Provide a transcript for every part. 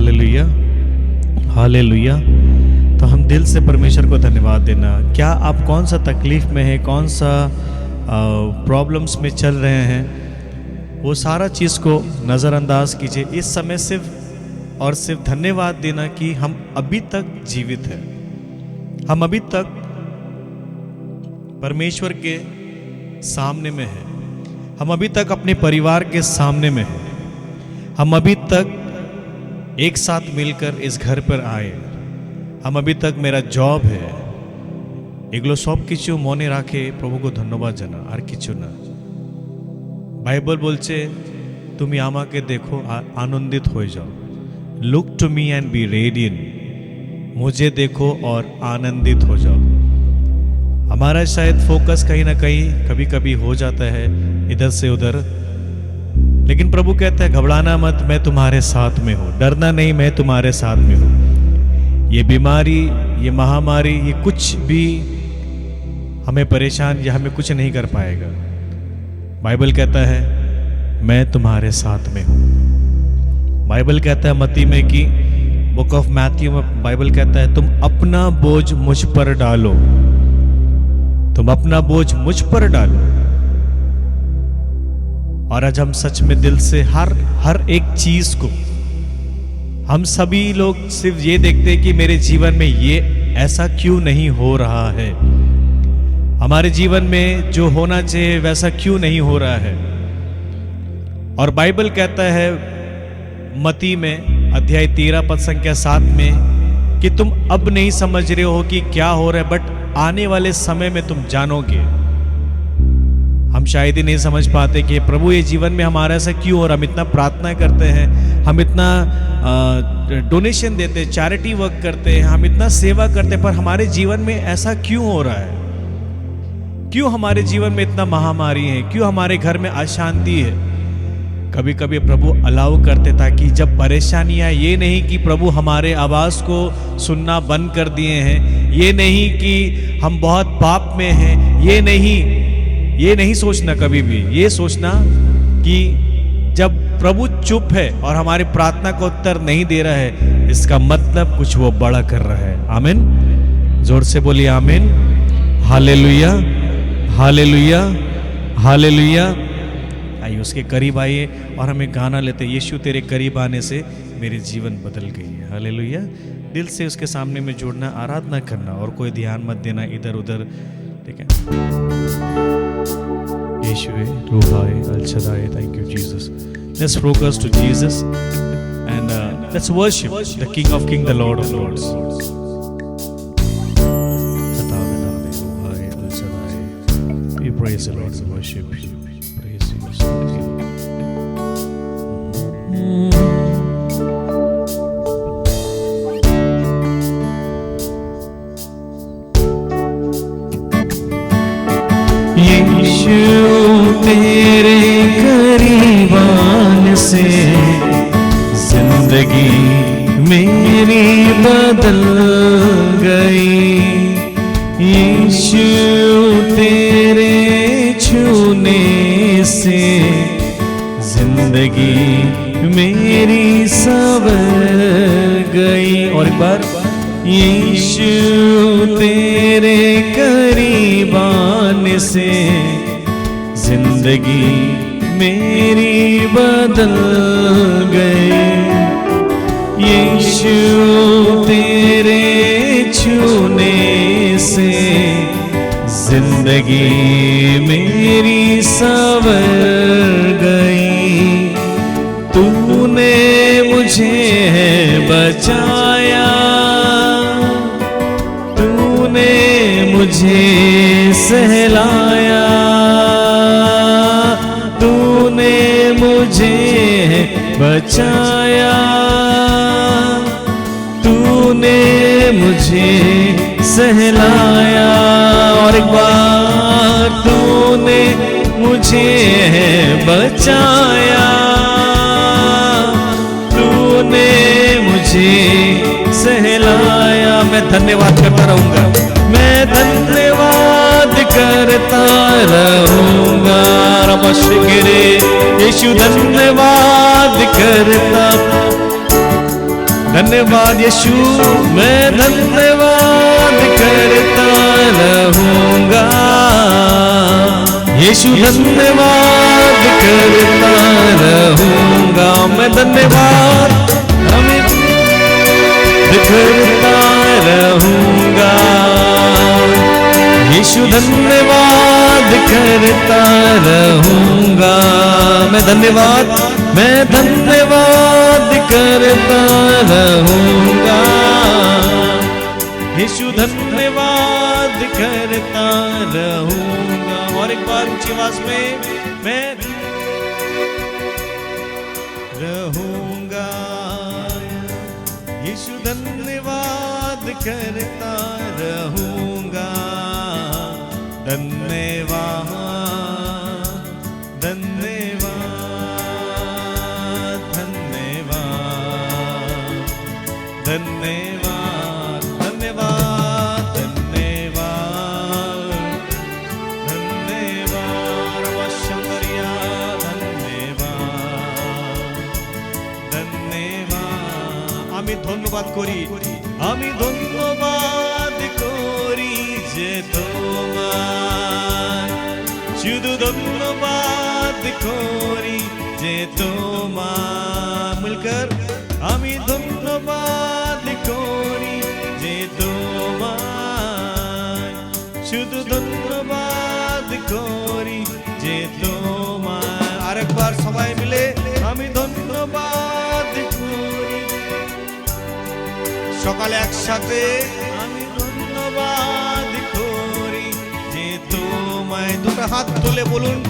Hallelujah, hallelujah. तो हम दिल से परमेश्वर को धन्यवाद देना। क्या आप कौन सा तकलीफ़ में है, कौन सा प्रॉब्लम्स में चल रहे हैं, वो सारा चीज़ को नज़रअंदाज कीजिए। इस समय सिर्फ और सिर्फ धन्यवाद देना कि हम अभी तक जीवित हैं, हम अभी तक परमेश्वर के सामने में हैं, हम अभी तक अपने परिवार के सामने में हैं, हम अभी तक एक साथ मिलकर इस घर पर आए, हम अभी तक मेरा जॉब है। एगलो सब किछु मने राखे प्रभु को धन्यवाद जाना और किछु ना। बाइबल बोलছে তুমি আমাকে देखो आनंदित हो जाओ, look to me and be radiant, मुझे देखो और आनंदित हो जाओ। हमारा शायद फोकस कहीं ना कहीं कभी कभी हो जाता है इधर से उधर, लेकिन प्रभु कहता है घबराना मत, मैं तुम्हारे साथ में हूँ, डरना नहीं, मैं तुम्हारे साथ में हूँ। ये बीमारी, ये महामारी, ये कुछ भी हमें परेशान या हमें कुछ नहीं कर पाएगा। बाइबल कहता है मैं तुम्हारे साथ में हूँ। बाइबल कहता है मत्ती में कि बुक ऑफ मैथ्यू में बाइबल कहता है तुम अपना बोझ मुझ पर डालो, तुम अपना बोझ मुझ पर डालो। और आज हम सच में दिल से हर एक चीज को, हम सभी लोग सिर्फ ये देखते हैं कि मेरे जीवन में ये ऐसा क्यों नहीं हो रहा है, हमारे जीवन में जो होना चाहिए वैसा क्यों नहीं हो रहा है। और बाइबल कहता है मत्ती में अध्याय 13 पद संख्या 7 में कि तुम अब नहीं समझ रहे हो कि क्या हो रहा है, बट आने वाले समय में तुम जानोगे। हम शायद ही नहीं समझ पाते कि प्रभु ये जीवन में हमारा ऐसा क्यों हो रहा। हम इतना प्रार्थना करते हैं, हम इतना डोनेशन देते हैं, चैरिटी वर्क करते हैं, हम इतना सेवा करते हैं, पर हमारे जीवन में ऐसा क्यों हो रहा है? क्यों हमारे जीवन में इतना महामारी है? क्यों हमारे घर में अशांति है? कभी कभी प्रभु अलाउ करते ताकि जब परेशानियां, ये नहीं कि प्रभु हमारे आवाज को सुनना बंद कर दिए हैं, ये नहीं कि हम बहुत पाप में हैं, ये नहीं सोचना कभी भी। ये सोचना कि जब प्रभु चुप है और हमारी प्रार्थना को उत्तर नहीं दे रहा है, इसका मतलब कुछ वो बड़ा कर रहा है। आमीन, जोर से बोलिए आमीन, हालेलुया, हालेलुया, हालेलुया। आइए उसके करीब आइए और हमें गाना लेते, यीशु तेरे करीब आने से मेरे जीवन बदल गई है। हालेलुया। दिल से उसके सामने में जुड़ना, आराधना करना और कोई ध्यान मत देना इधर उधर, ठीक है? यीशुवे, रूहाए, अल शदाए, thank you Jesus. Let's focus to Jesus and let's worship the king of king, the lord of lords. We praise the Lord, we worship you, praise you, यीशु तेरे करीब आने से जिंदगी मेरी बदल गई। यीशु तेरे छूने से जिंदगी मेरी संवर गई। और एक बार, यीशु तेरे करीब आने से जिंदगी मेरी बदल गई। यीशु तेरे छूने से जिंदगी मेरी संवर गई। तूने मुझे बचाया, तूने मुझे सहलाया, तूने मुझे बचाया, तूने मुझे सहलाया। और एक बार, तूने मुझे बचाया, तूने मुझे सहलाया। मैं धन्यवाद करता रहूंगा, मैं धन्यवाद करता रहूंगा। रमशिकरे यीशु धन्यवाद करता, धन्यवाद यीशु, मैं धन्यवाद करता रहूंगा। यीशु धन्यवाद करता रहूंगा, मैं धन्यवाद करता रहूंगा। यीशु धन्यवाद करता रहूंगा, मैं धन्यवाद करता रहूंगा। यीशु धन्यवाद करता रहूंगा। और एक बार ऊंची आवाज में मैं रहूंगा। यीशु धन्यवाद करता रहूंगा। धन्यवाद धन्यवाद धन्यवाद धन्यवाद धन्यवाद धन्यवाद धन्यवाद अवश्यंदरिया धन्यवाद धन्यवाद। आमी धन्यवाद करी, आमी धन्यवाद करी जे তোমার, শুধু ধন্যবাদ করি যে তোমার। মিলকর আমি ধন্যবাদ করি যে তোমার, শুধু ধন্যবাদ করি যে তোমার। আরেকবার সবাই মিলে আমি ধন্যবাদ করি, সকালে একসাথে আমি ধন্যবাদ করি যে তোমায়। দুটো হাত তুলে বলুন,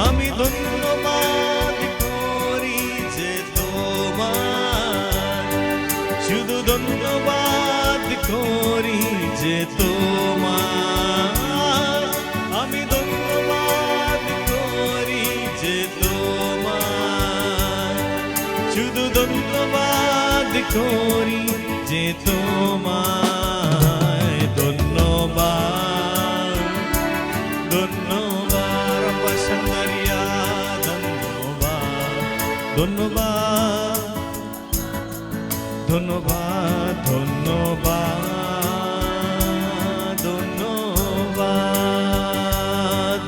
আমি ধন্যবাদ করি যে তোমায়, শুধু ধন্যবাদ করি যে তোমায়। আমি ধন্যবাদ করি যে তোমায়, শুধু ধন্যবাদ করি যে তোমায়। ধন্যবাদ ধন্যবাদ পছন্দরিয়া ধন্যবাদ ধন্যবাদ ধন্যবাদ ধন্যবাদ ধন্যবাদ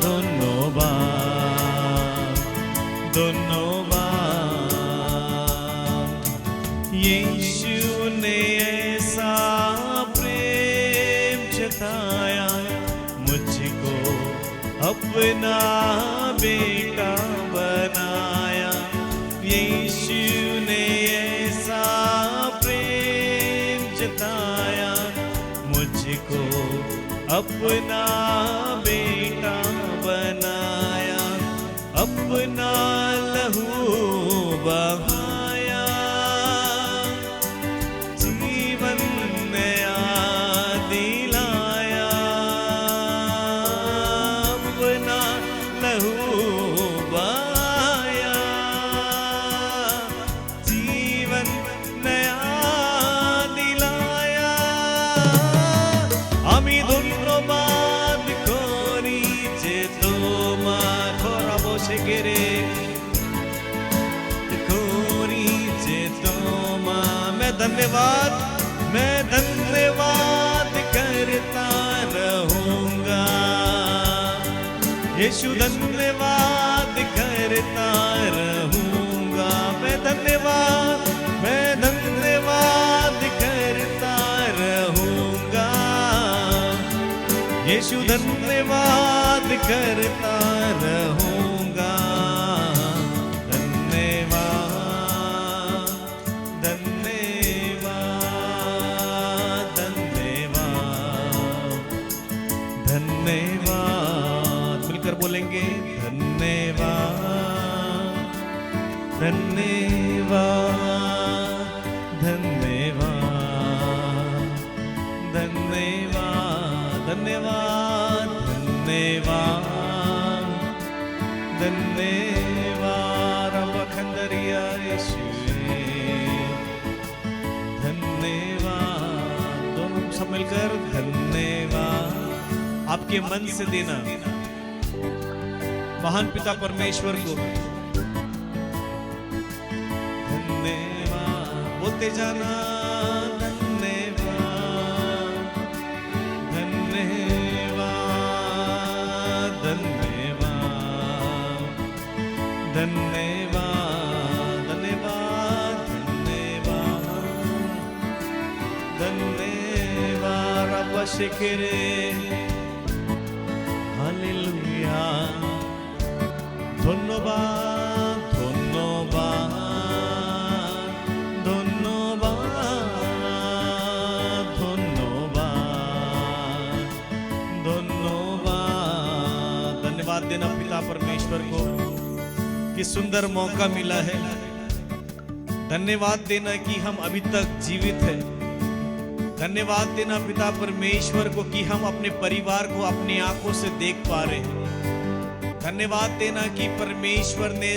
ধন্যবাদ ধন্যবাদ। यीशु ने ऐसा प्रेम जताया, मुझको अपना बेटा बनाया। यीशु ने ऐसा प्रेम जताया, मुझको अपना बेटा बनाया। अपना लहू बहाया, जीवन नया दिलाया। अपना लहू बहाया, जीवन नया दिलाया। আমি ধন্যবাদ করি যে তোমার, খরা বসে গেরে করি যে তোমার। मैं धन्यवाद करता रहूंगा। यीशु धन्यवाद करता रहूंगा। मैं धन्यवाद करता रहूंगा। यीशु धन्यवाद करता रहूंगा। धन्यवाद धन्यवाद धन्यवाद धन्यवाद। मिलकर बोलेंगे धन्यवाद धन्यवाद धन्यवाद धन्यवाद धन्यवाद धन्यवाद धन्यवाद। अब खंदरिया यीशु धन्यवाद। दोनों सब मिलकर धन्यवाद आपके मन से देना महान पिता परमेश्वर को। धन्यवाद बोलते जाना धन्यवाद धन्यवाद धन्यवाद धन्यवाद धन्यवाद धन्यवाद धन्यवाद रब शिकरे हालेलुया धन्यवाद धन्यवाद धन्यवाद धन्यवाद धन्यवाद धन्यवाद देना पिता परमेश्वर को कि सुंदर मौका मिला है। धन्यवाद देना कि हम अभी तक जीवित हैं। धन्यवाद देना पिता परमेश्वर को कि हम अपने परिवार को अपनी आंखों से देख पा रहे हैं। धन्यवाद देना कि परमेश्वर ने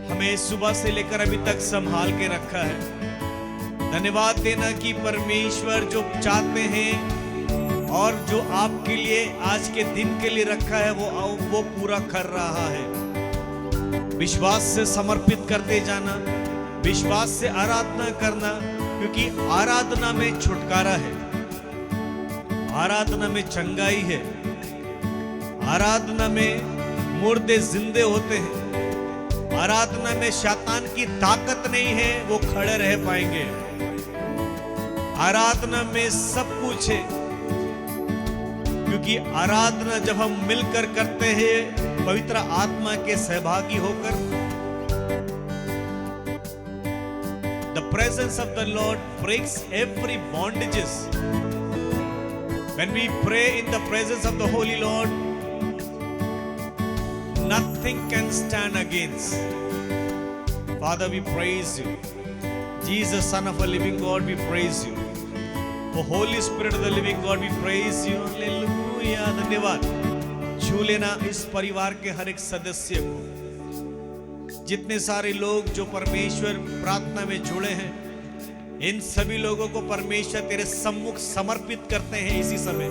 हमें सुबह से लेकर अभी तक संभाल के रखा है। धन्यवाद देना कि परमेश्वर जो चाहते हैं और जो आपके लिए आज के दिन के लिए रखा है वो पूरा कर रहा है। विश्वास से समर्पित करते जाना, विश्वास से आराधना करना, क्योंकि आराधना में छुटकारा है, आराधना में चंगाई है, आराधना में मुर्दे जिंदे होते हैं, आराधना में शैतान की ताकत नहीं है, वो खड़े रह पाएंगे। आराधना में सब कुछ है, क्योंकि आराधना जब हम मिलकर करते हैं पवित्र आत्मा के सहभागी होकर, the presence of the Lord breaks every bondages. When we pray in the presence of the Holy Lord, nothing can stand against. Father, we praise you. Jesus, Son of a living God, we praise you. Oh Holy Spirit of the living God, we praise you. Hallelujah. धन्यवाद। छू लेना इस परिवार के हर एक सदस्य को, जितने सारे लोग जो परमेश्वर प्रार्थना में जुड़े हैं, इन सभी लोगों को परमेश्वर तेरे सम्मुख समर्पित करते हैं। इसी समय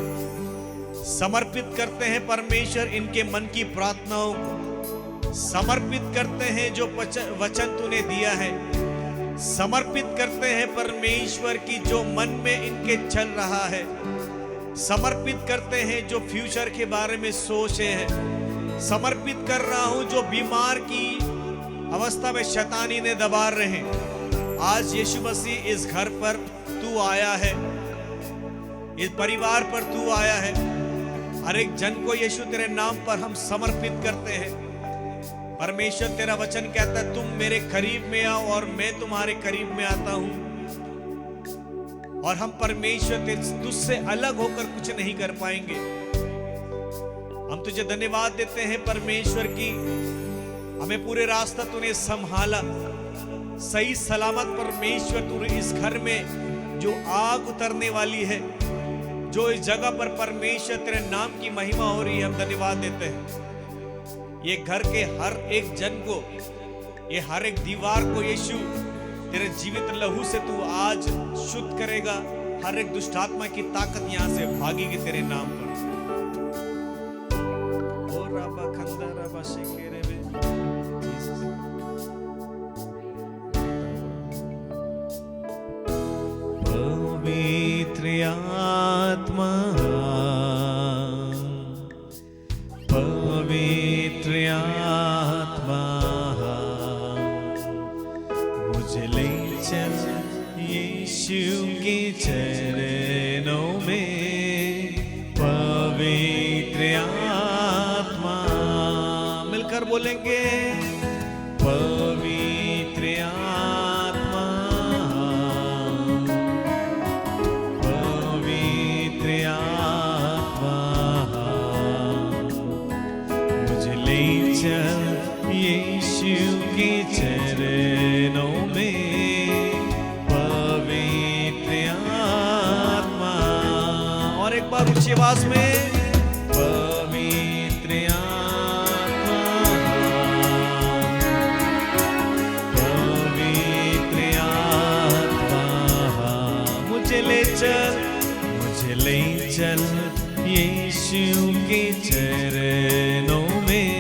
समर्पित करते हैं परमेश्वर इनके मन की प्रार्थनाओं को, समर्पित करते हैं जो वचन तूने दिया है, समर्पित करते हैं परमेश्वर की जो मन में इनके चल रहा है, समर्पित करते हैं जो फ्यूचर के बारे में सोचे हैं, समर्पित कर रहा हूं जो बीमार की अवस्था में शैतानी ने दबा रहे हैं। आज यीशु मसीह इस घर पर तू आया है, इस परिवार पर तू आया है। हर एक जन को यीशु तेरे नाम पर हम समर्पित करते हैं। परमेश्वर तेरा वचन कहता है तुम मेरे करीब में आओ और मैं तुम्हारे करीब में आता हूं, और हम परमेश्वर तुझसे अलग होकर कुछ नहीं कर पाएंगे। हम तुझे धन्यवाद देते हैं परमेश्वर की हमें पूरे रास्ता तूने संभाला, सही सलामत परमेश्वर तूने इस घर में जो आग उतरने वाली है, जो इस जगह पर परमेश्वर तेरे नाम की महिमा हो रही है, हम धन्यवाद देते हैं। ये घर के हर एक जन को, ये हर एक दीवार को यीशु तेरे जीवित लहू से तू आज शुद्ध करेगा। हर एक दुष्ट आत्मा की ताकत यहां से भागेगी तेरे नाम पर। ओ रबा खंदा रबा शेकेरे बे पवित्र आत्मा, पवित्र आत्मा मुझे ले चल यीशु के चरणों में। पवित्र आत्मा मिलकर बोलेंगे, पवित्र आत्मा, पवित्र आत्मा मुझे ले चल यीशु के चरणों में। बार ऊंची आवाज में, पवित्र आत्मा, पवित्र आत्मा मुझे ले चल यीशु के चरणों में।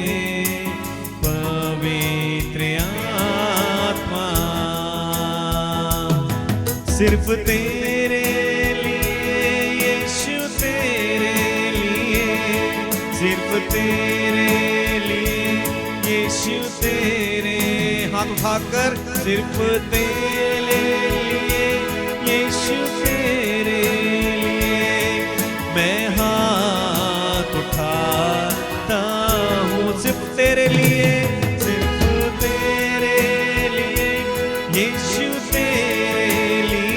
पवित्र आत्मा सिर्फ तेरे लिए यीशु तेरे लिए, सिर्फ तेरे लिए यीशु तेरे, हाथ उठाकर सिर्फ तेरे लिए यीशु तेरे लिए मैं हाथ उठाता हूँ, सिर्फ तेरे लिए, सिर्फ तेरे लिए यीशु तेरे लिए,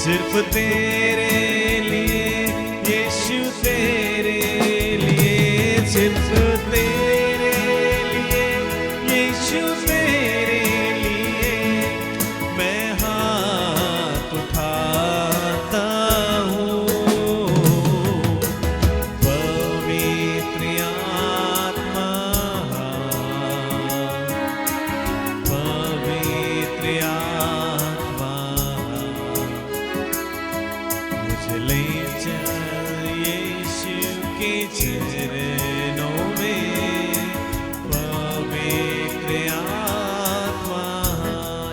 सिर्फ तेरे लिए यीशु तेरे लिए, सिर्फ तेरे लिए यीशु तेरे लिए मैं हाथ उठाता हूँ। पवित्र आत्मा, पवित्र आत्मा मुझे ले चल यीशु के चरणों में, पवित्र आत्मा।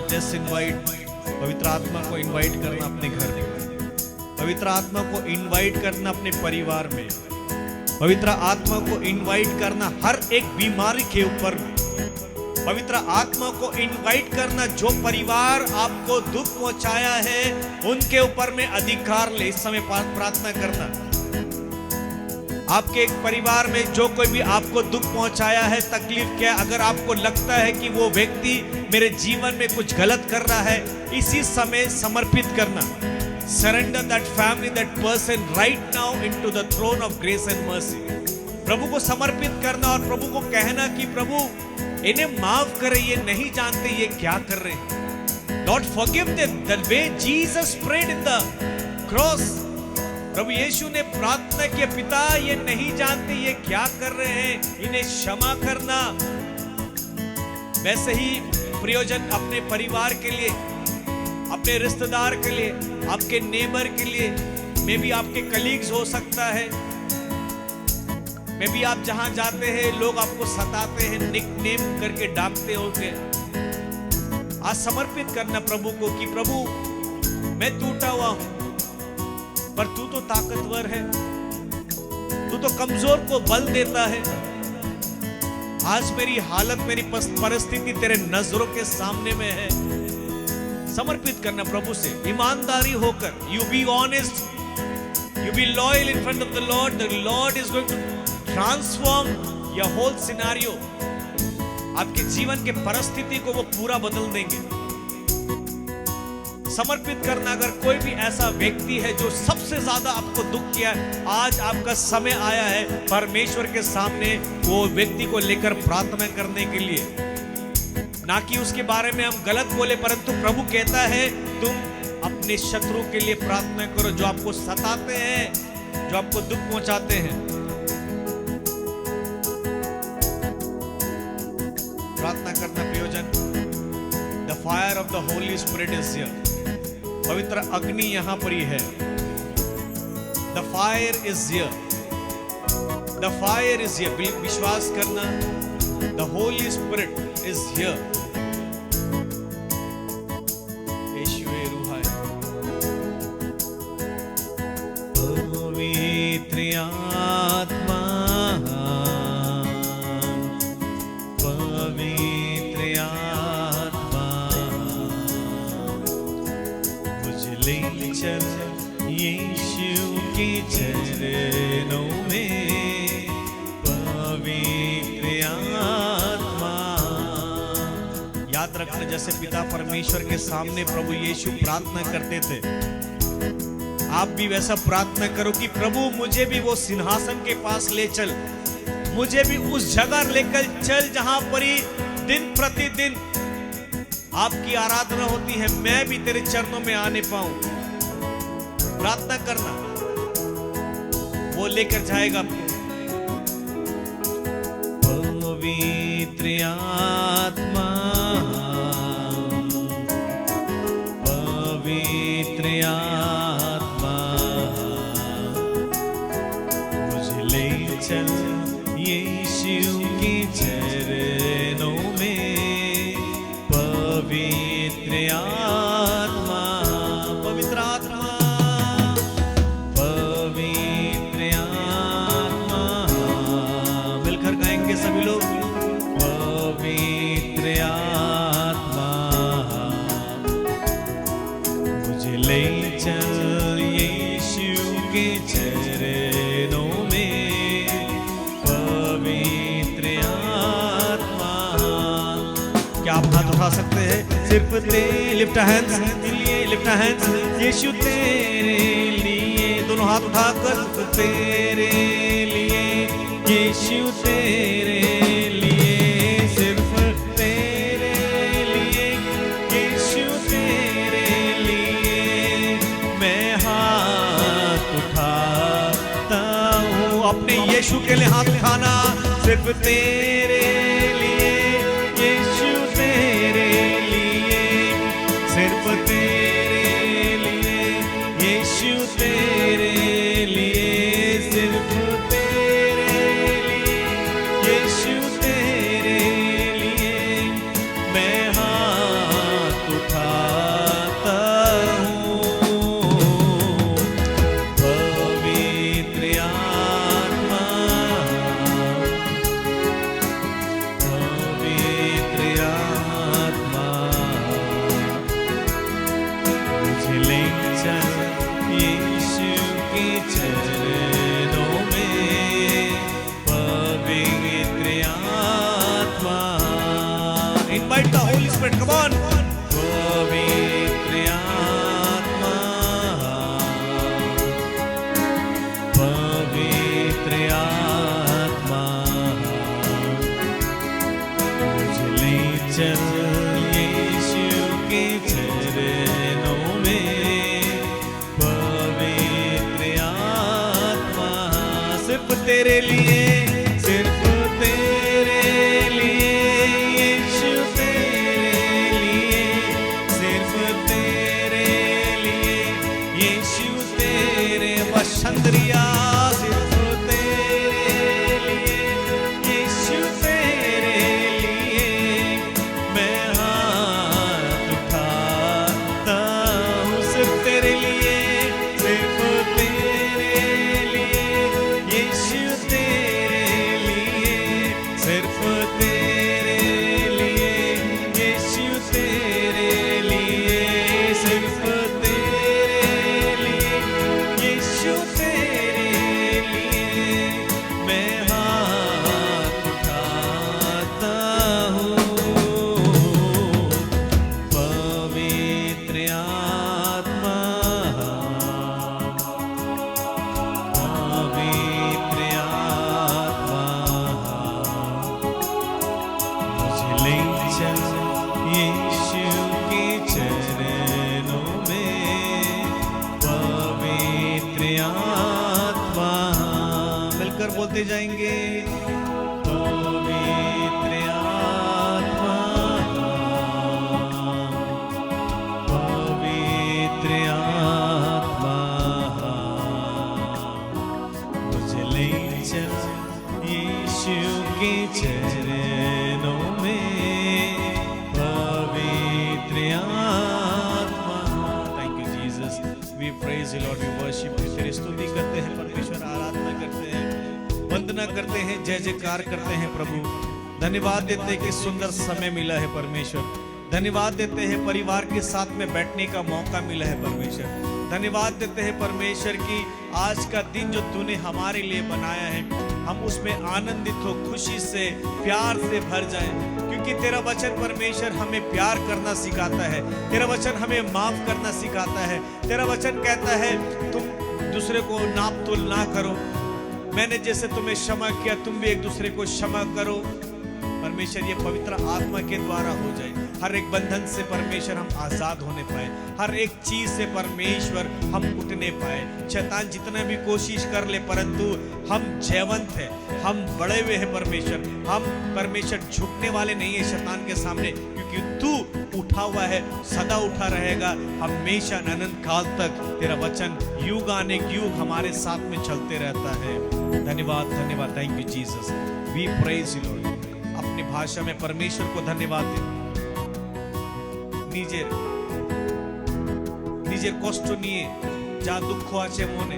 जस्ट इनवाइट, पवित्र आत्मा को इनवाइट करना अपने घर में, पवित्र आत्मा को इनवाइट करना अपने परिवार में, पवित्र आत्मा को इनवाइट करना हर एक बीमारी के ऊपर में, पवित्र आत्मा को इनवाइट करना जो परिवार आपको दुख पहुंचाया है उनके ऊपर में अधिकार ले। इस समय प्रार्थना करना, आपके एक परिवार में जो कोई भी आपको दुख पहुंचाया है, तकलीफ क्या, अगर आपको लगता है कि वो व्यक्ति मेरे जीवन में कुछ गलत कर रहा है, इसी समय समर्पित करना। Surrender that family, that person right now into the throne of grace and mercy. प्रभु को समर्पित करना और प्रभु को कहना कि प्रभु इन्हें माफ करे, ये नहीं जानते ये क्या कर रहे हैं। Lord forgive them the way Jesus prayed in the cross. प्रभु यीशु ने प्रार्थना किया, पिता ये नहीं जानते ये क्या कर रहे हैं, इन्हें क्षमा करना। वैसे ही प्रयोजन अपने परिवार के लिए, अपने रिश्तेदार के लिए, आपके नेबर के लिए, मे भी आपके कलीग्स हो सकता है, मे भी आप जहां जाते हैं लोग आपको सताते हैं, निकनेम करके डांटते होंगे। आज समर्पित करना प्रभु को कि प्रभु मैं टूटा हुआ हूं पर तू तो ताकतवर है, तू तो कमजोर को बल देता है। आज मेरी हालत, मेरी परिस्थिति तेरे नजरों के सामने में है। समर्पित करना प्रभु से ईमानदारी होकर। You be honest, you be loyal in front of the lord is going to transform your whole scenario. आपके जीवन के परिस्थिति को वो पूरा बदल देंगे। समर्पित करना, अगर कोई भी ऐसा व्यक्ति है जो सबसे ज्यादा आपको दुख किया है, आज आपका समय आया है परमेश्वर के सामने वो व्यक्ति को लेकर प्रार्थना करने के लिए। ना कि उसके बारे में हम गलत बोले, परंतु प्रभु कहता है तुम अपने शत्रु के लिए प्रार्थना करो, जो आपको सताते हैं, जो आपको दुख पहुंचाते हैं। प्रार्थना करना प्रयोजन। The fire of the Holi spirit is here. पवित्र अग्नि यहां पर ही है। The fire is here, the fire is here. विश्वास करना, the Holi spirit is here. यीशुए रूह है। पवित्र आत्मा, पवित्र आत्मा मुझे ले चल यीशु के चरणों में, पवित्र आत्मा। याद रखना, जैसे पिता परमेश्वर के सामने प्रभु यीशु प्रार्थना करते थे, आप भी वैसा प्रार्थना करो कि प्रभु मुझे भी वो सिंहासन के पास ले चल, मुझे भी उस जगह लेकर चल जहां पर ही दिन प्रतिदिन आपकी आराधना होती है, मैं भी तेरे चरणों में आने पाऊं। प्रार्थना करना, वो लेकर जाएगा। पवित्र आत्मा, पवित्र आत्मा मुझे ले चल यीशु के चरणों में, पवित्र आत्मा। चल यीशु के चरणों में, पवित्र आत्मा। क्या आप हाथ उठा सकते हैं? सिर्फ लिफ्ट हैंड्स, लिफ्ट हैंड्स। यीशु तेरे लिए, दोनों हाथ उठाकर, तेरे लिए यीशु तेरे लिए, सिर्फ तेरे लिए यीशु तेरे लिए मैं हाथ उठाता हूँ। अपने यीशु के लिए हाथ उठाना, सिर्फ तेरे लिए यीशु तेरे लिए, सिर्फ तेरे लिए यीशु तेरे लिए, सिर्फ तेरे लिए यीशु तेरे लिए मैं हाथ उठाता हूँ। पवित्र आत्मा, पवित्र आत्मा, मुझे ले चल यीशु के चरणों में, पवित्र आत्मा। Invite the Holi spirit, come on. पवित्र आत्मा, पवित्र आत्मा, मुझे ले चल यीशु के चरणों में, पवित्र आत्मा। सिर्फ तेरे लिए, सिर्फ तेरे लिए यीशु तेरे लिए, सिर्फ तेरे लिए यीशु तेरे वशंद्रिया, सिर्फ तेरे लिए यीशु तेरे लिए मैं हाथ उठाता हूँ। सिर्फ तेरे लिए, सिर्फ तेरे लिए यीशु तेरे लिए, सिर्फ तेरे लिए यीशु तेरे लिए, सिर्फ तेरे लिए यीशु तेरे लिए मैं हाथ उठाता हूँ। पवित्र आत्मा, पवित्र आत्मा, मुझे ले चल यीशु के चरणों में, पवित्र आत्मा। मिलकर बोलते जाएंगे, पवित्र आत्मा, पवित्र आत्मा, मुझे ले चल यीशु के चरणों में, पवित्र आत्मा। Thank you Jesus, we praise you lord, we worship you. तेरी स्तुति करते हैं परमेश्वर, आराधना करते हैं, वंदना करते हैं, जय जयकार करते हैं प्रभु। धन्यवाद देते हैं कि सुंदर समय मिला है परमेश्वर। धन्यवाद देते हैं परिवार के साथ में बैठने का मौका मिला है परमेश्वर। धन्यवाद देते हैं परमेश्वर की आज का दिन जो तूने हमारे लिए बनाया है, हम उसमें आनंदित हो, खुशी से, प्यार से भर जाएं, क्योंकि तेरा वचन परमेश्वर हमें प्यार करना सिखाता है। तेरा वचन हमें माफ करना सिखाता है। तेरा वचन कहता है तुम दूसरे को नाप तोल ना करो, मैंने जैसे तुम्हें क्षमा किया तुम भी एक दूसरे को क्षमा करो। परमेश्वर ये पवित्र आत्मा के द्वारा हो जाए। हर एक बंधन से परमेश्वर हम आजाद होने पाए, हर एक चीज से परमेश्वर हम उठने पाए। शैतान जितना भी कोशिश कर ले परंतु हम जयवंत है, हम बड़े हुए हैं परमेश्वर। हम परमेश्वर झुकने वाले नहीं है शैतान के सामने, क्योंकि तू उठा हुआ है, सदा उठा रहेगा हमेशा अनंत काल तक। तेरा वचन युग आने युग हमारे साथ में चलते रहता है। धन्यवाद, धन्यवाद। Thank you Jesus, we praise you lord. अपनी भाषा में परमेश्वर को धन्यवाद दे। নিজের কষ্ট নিয়ে যা দুঃখ আছে মনে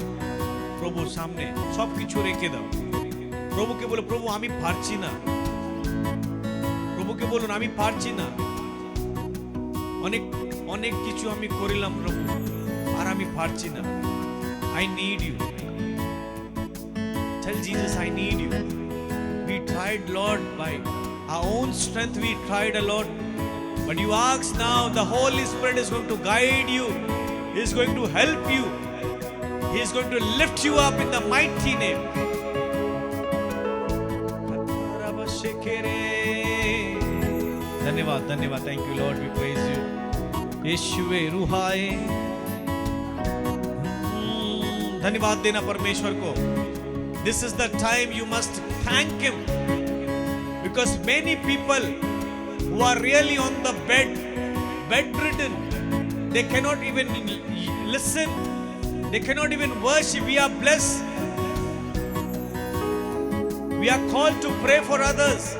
প্রভুর সামনে সবকিছু রেখে দাও। প্রভুকে বলো, প্রভু আমি পারছি না। প্রভুকে বলুন আমি পারছি না, অনেক অনেক কিছু আমি করিলাম প্রভু, Arami Parchina. I need you. Tell Jesus, I need you. We tried, Lord, by our own strength, we tried a lot. But you ask now, the Holy Spirit is going to guide you. He is going to help you. He is going to lift you up in the mighty name. धन्यवाद धन्यवाद. Thank you, Lord. We praise you. यीशुवे रूहाए. धन्यवाद देना परमेश्वर को. This is the time you must thank Him, because many people who are really on the bedridden, they cannot even listen, they cannot even worship. We are blessed. We are called to pray for others.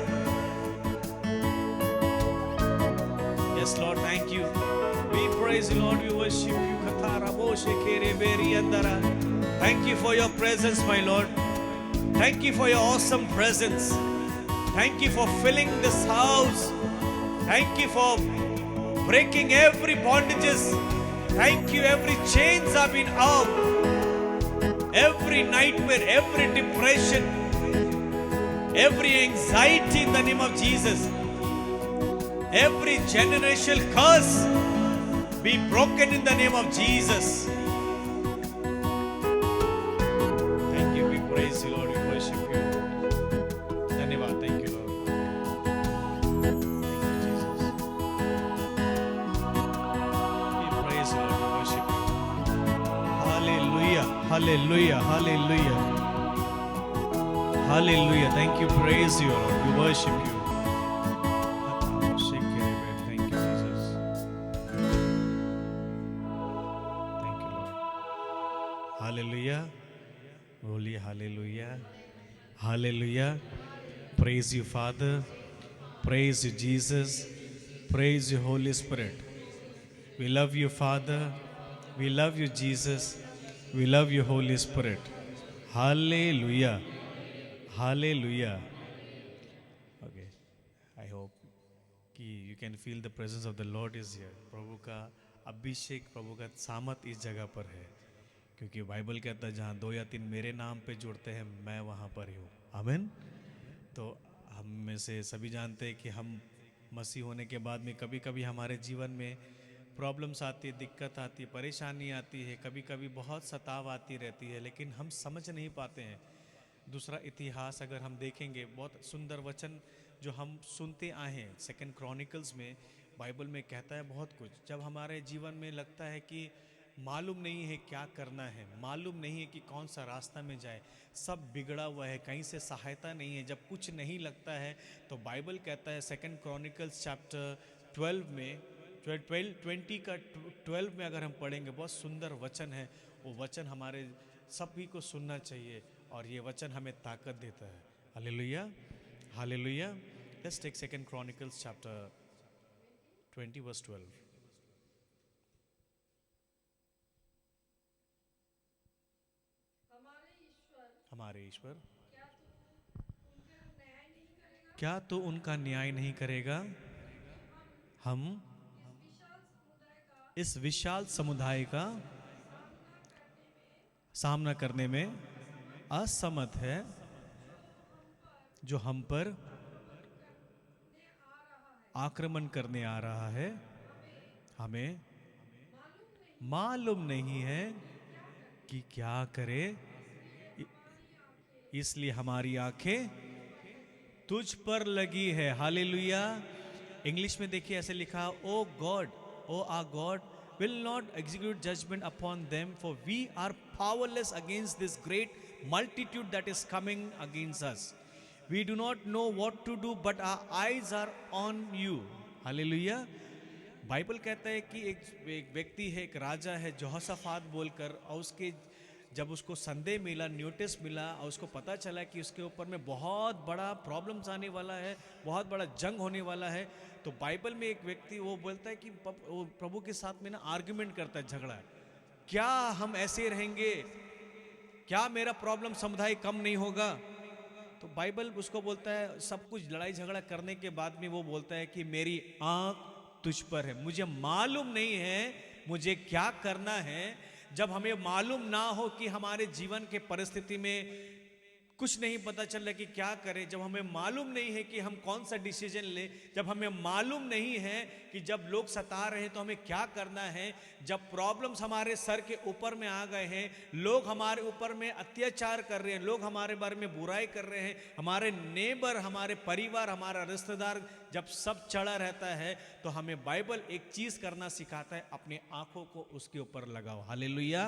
Yes, Lord, thank you. We praise you, Lord. We worship you. Thank you for your presence, my Lord. Thank you for your awesome presence. Thank you for filling this house. Thank you for breaking every bondages. Thank you, every chains have been out. Every nightmare, every depression, every anxiety in the name of Jesus. Every generational curse be broken in the name of Jesus. Thank you, we praise you, Lord. We worship you. Dhanyavad. Thank you, Lord. Thank you, Jesus. We praise you, Lord. We worship you. Hallelujah. Hallelujah. Hallelujah. Hallelujah. Thank you. Praise you, Lord. We worship you. Thank you, Jesus. Thank you, Lord. Hallelujah. Holy hallelujah. Hallelujah. Praise you, Father. Praise you, Jesus. Praise you, Holy Spirit. We love you, Father. We love you, Jesus. We love you, Holy Spirit. Hallelujah. Hallelujah. Okay. I hope कि you can feel the presence of the Lord is here. प्रभु का अभिषेक, प्रभु का सामत इस जगह पर है, क्योंकि Bible कहता है जहाँ 2 या 3 मेरे नाम पे जुड़ते हैं मैं वहाँ पर ही हूँ. आमीन. तो हम में से सभी जानते हैं कि हम मसीह होने के बाद में कभी कभी हमारे जीवन में प्रॉब्लम्स आती है, दिक्कत आती है, परेशानी आती है, कभी कभी बहुत सताव आती रहती है, लेकिन हम समझ नहीं पाते हैं. दूसरा इतिहास अगर हम देखेंगे, बहुत सुंदर वचन जो हम सुनते आए हैं 2 क्रॉनिकल्स में, बाइबल में कहता है बहुत कुछ. जब हमारे जीवन में लगता है कि मालूम नहीं है क्या करना है, मालूम नहीं है कि कौन सा रास्ता में जाए, सब बिगड़ा हुआ है, कहीं से सहायता नहीं है, जब कुछ नहीं लगता है, तो बाइबल कहता है 2 क्रॉनिकल्स चैप्टर 12 में 20 का 12 में अगर हम पढ़ेंगे, बहुत सुंदर वचन है. वो वचन हमारे सभी को सुनना चाहिए और ये वचन हमें ताकत देता है. Hallelujah. Hallelujah. Let's take 2 Chronicles chapter 20 verse 12. हमारे ईश्वर क्या तो उनका न्याय नहीं करेगा? हम इस विशाल समुदाय का सामना करने में असमर्थ है, जो हम पर आक्रमण करने आ रहा है. हमें मालूम नहीं है कि क्या करे, इसलिए हमारी आंखें तुझ पर लगी है. हालेलुया. इंग्लिश में देखिए ऐसे लिखा, O God, O our God will not execute judgment upon them, for we are powerless against this great multitude that is coming against us. We do not know what to do, but our eyes are on you. Hallelujah. Bible कहता है कि एक व्यक्ति है, एक राजा है यहोशाफात बोलकर, और उसके जब उसको संदेह मिला, नोटिस मिला, और उसको पता चला कि उसके ऊपर में बहुत बड़ा प्रॉब्लम्स आने वाला है, बहुत बड़ा जंग होने वाला है, तो बाइबल में एक व्यक्ति वो बोलता है कि वो प्रभु के साथ में ना आर्ग्यूमेंट करता है, झगड़ा. क्या हम ऐसे रहेंगे? क्या मेरा प्रॉब्लम समुदाय कम नहीं होगा? तो बाइबल उसको बोलता है, सब कुछ लड़ाई झगड़ा करने के बाद में वो बोलता है कि मेरी आंख तुझ पर है, मुझे मालूम नहीं है मुझे क्या करना है, जब हमें मालूम ना हो कि हमारे जीवन के परिस्थिति में कुछ नहीं पता चल रहा कि क्या करें, जब हमें मालूम नहीं है कि हम कौन सा डिसीजन लें, जब हमें मालूम नहीं है कि जब लोग सता रहे हैं तो हमें क्या करना है, जब प्रॉब्लम्स हमारे सर के ऊपर में आ गए हैं, लोग हमारे ऊपर में अत्याचार कर रहे हैं, लोग हमारे बारे में बुराई कर रहे हैं, हमारे नेबर, हमारे परिवार, हमारा रिश्तेदार, जब सब चढ़ा रहता है, तो हमें बाइबल एक चीज करना सिखाता है, अपने आंखों को उसके ऊपर लगाओ। Hallelujah,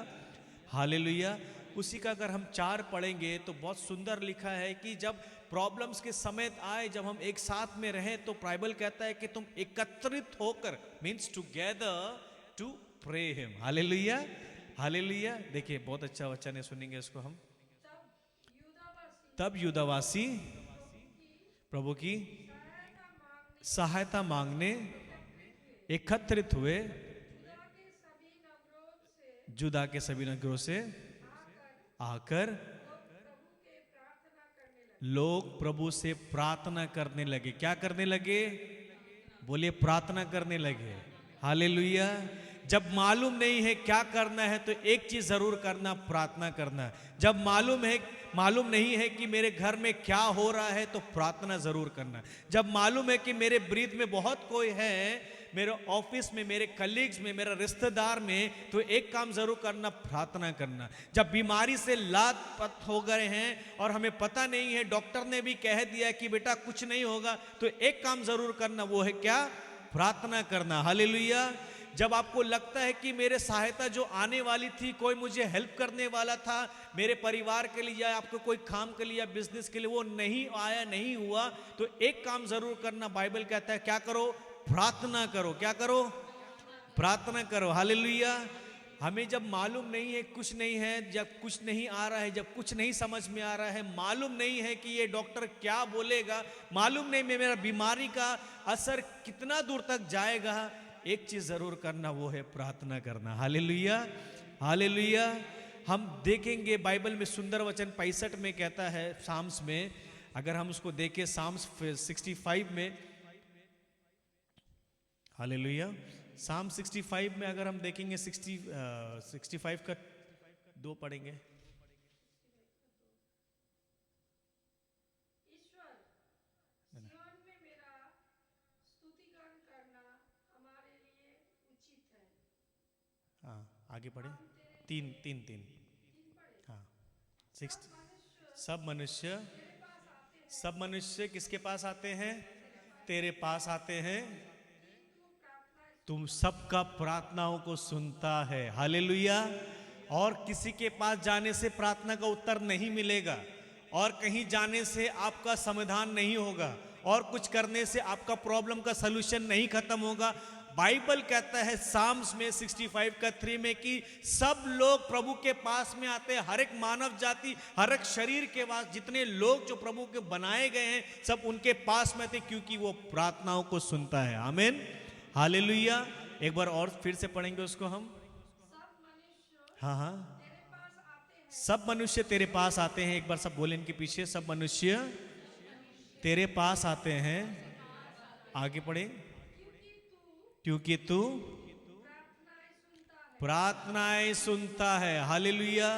hallelujah. उसी का अगर हम 4 पढ़ेंगे तो बहुत सुंदर लिखा है कि जब प्रॉब्लम्स के समय आए, जब हम एक साथ में रहें, तो बाइबल कहता है कि तुम एकत्रित होकर, means together to pray him. Hallelujah, hallelujah. देखिए बहुत अच्छा वचन है, सुनेंगे इसको हम। तब यूदावासी प्रभु की सहायता मांगने एकत्रित हुए, जुदा के सभी नगरों से आकर लोग प्रभु से प्रार्थना करने लगे। क्या करने लगे? बोलिए, प्रार्थना करने लगे। हालेलुया। जब मालूम नहीं है क्या करना है तो एक चीज जरूर करना, प्रार्थना करना। जब मालूम नहीं है कि मेरे घर में क्या हो रहा है तो प्रार्थना जरूर करना। जब मालूम है कि मेरे ब्रीद में बहुत कोई है, मेरे ऑफिस में, मेरे कलीग्स में, मेरा रिश्तेदार में, तो एक काम जरूर करना, प्रार्थना करना। जब बीमारी से लात हो गए हैं और हमें पता नहीं है, डॉक्टर ने भी कह दिया कि बेटा कुछ नहीं होगा, तो एक काम जरूर करना, वो है क्या? प्रार्थना करना। हालेलुया। जब आपको लगता है कि मेरे सहायता जो आने वाली थी, कोई मुझे हेल्प करने वाला था मेरे परिवार के लिए या आपको कोई काम के लिए या बिजनेस के लिए, वो नहीं आया, नहीं हुआ, तो एक काम जरूर करना। बाइबल कहता है क्या करो? प्रार्थना करो। क्या करो? प्रार्थना करो। हालेलुया। हमें जब मालूम नहीं है, कुछ नहीं है, जब कुछ नहीं आ रहा है, जब कुछ नहीं समझ में आ रहा है, मालूम नहीं है कि ये डॉक्टर क्या बोलेगा, मालूम नहीं है मेरा बीमारी का असर कितना दूर तक जाएगा, एक चीज जरूर करना, वो है प्रार्थना करना। Hallelujah, hallelujah. हम देखेंगे बाइबल में सुंदर वचन 65 में कहता है, साम्स में, अगर हम उसको देखें, साम्स 65 में, हालेलुया, साम 65 में अगर हम देखेंगे, 65 का 2 पढ़ेंगे। हाँ, आगे पढ़े। 3 हाँ, 60। सब मनुष्य किसके पास आते हैं? तेरे पास आते हैं, तुम सबका प्रार्थनाओं को सुनता है। हालेलुया। और किसी के पास जाने से प्रार्थना का उत्तर नहीं मिलेगा, और कहीं जाने से आपका समाधान नहीं होगा, और कुछ करने से आपका प्रॉब्लम का सलूशन नहीं खत्म होगा। बाइबल कहता है साम्स में 65 का 3 में कि सब लोग प्रभु के पास में आते हैं, हर एक मानव जाति, हर एक शरीर के पास, जितने लोग जो प्रभु के बनाए गए हैं, सब उनके पास में थे, क्योंकि वो प्रार्थनाओं को सुनता है। आमीन, हालेलुया। एक बार और फिर से पढ़ेंगे उसको हम। हाँ हाँ, सब मनुष्य तेरे पास आते हैं। एक बार सब बोले इनके पीछे, सब मनुष्य तेरे पास आते हैं। आगे पढ़े। क्योंकि तू प्रार्थनाएं सुनता है। हालेलुया।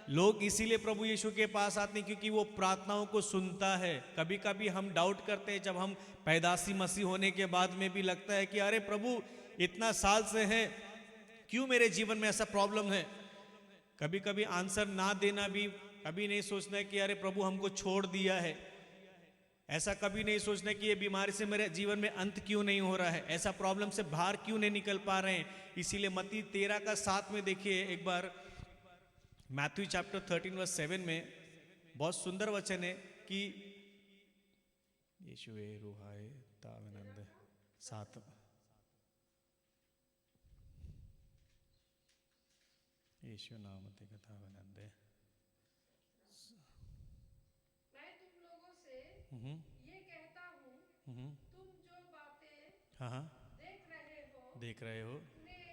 लोग इसीलिए प्रभु यीशु के पास आते हैं क्योंकि वो प्रार्थनाओं को सुनता है। कभी कभी हम डाउट करते हैं, जब हम पैदासी मसीह होने के बाद में भी लगता है कि अरे प्रभु इतना साल से है, क्यों मेरे जीवन में ऐसा प्रॉब्लम है। कभी कभी आंसर ना देना भी, कभी नहीं सोचना है कि अरे प्रभु हमको छोड़ दिया है। ऐसा कभी नहीं सोचना कि ये बीमारी से मेरे जीवन में अंत क्यों नहीं हो रहा है, ऐसा प्रॉब्लम से बाहर क्यों नहीं निकल पा रहे हैं। इसीलिए मत्ती 13 का 7 में देखिए एक बार, मैथ्यू चैप्टर 13 वर्स 7 में बहुत सुंदर वचन है कि यीशु रूहाए तावनंद 7, यीशु नाम ते कथा बनंद। मैं तुम लोगों से ये कहता हूँ, तुम जो बातें हाँ देख रहे हो, उन्हें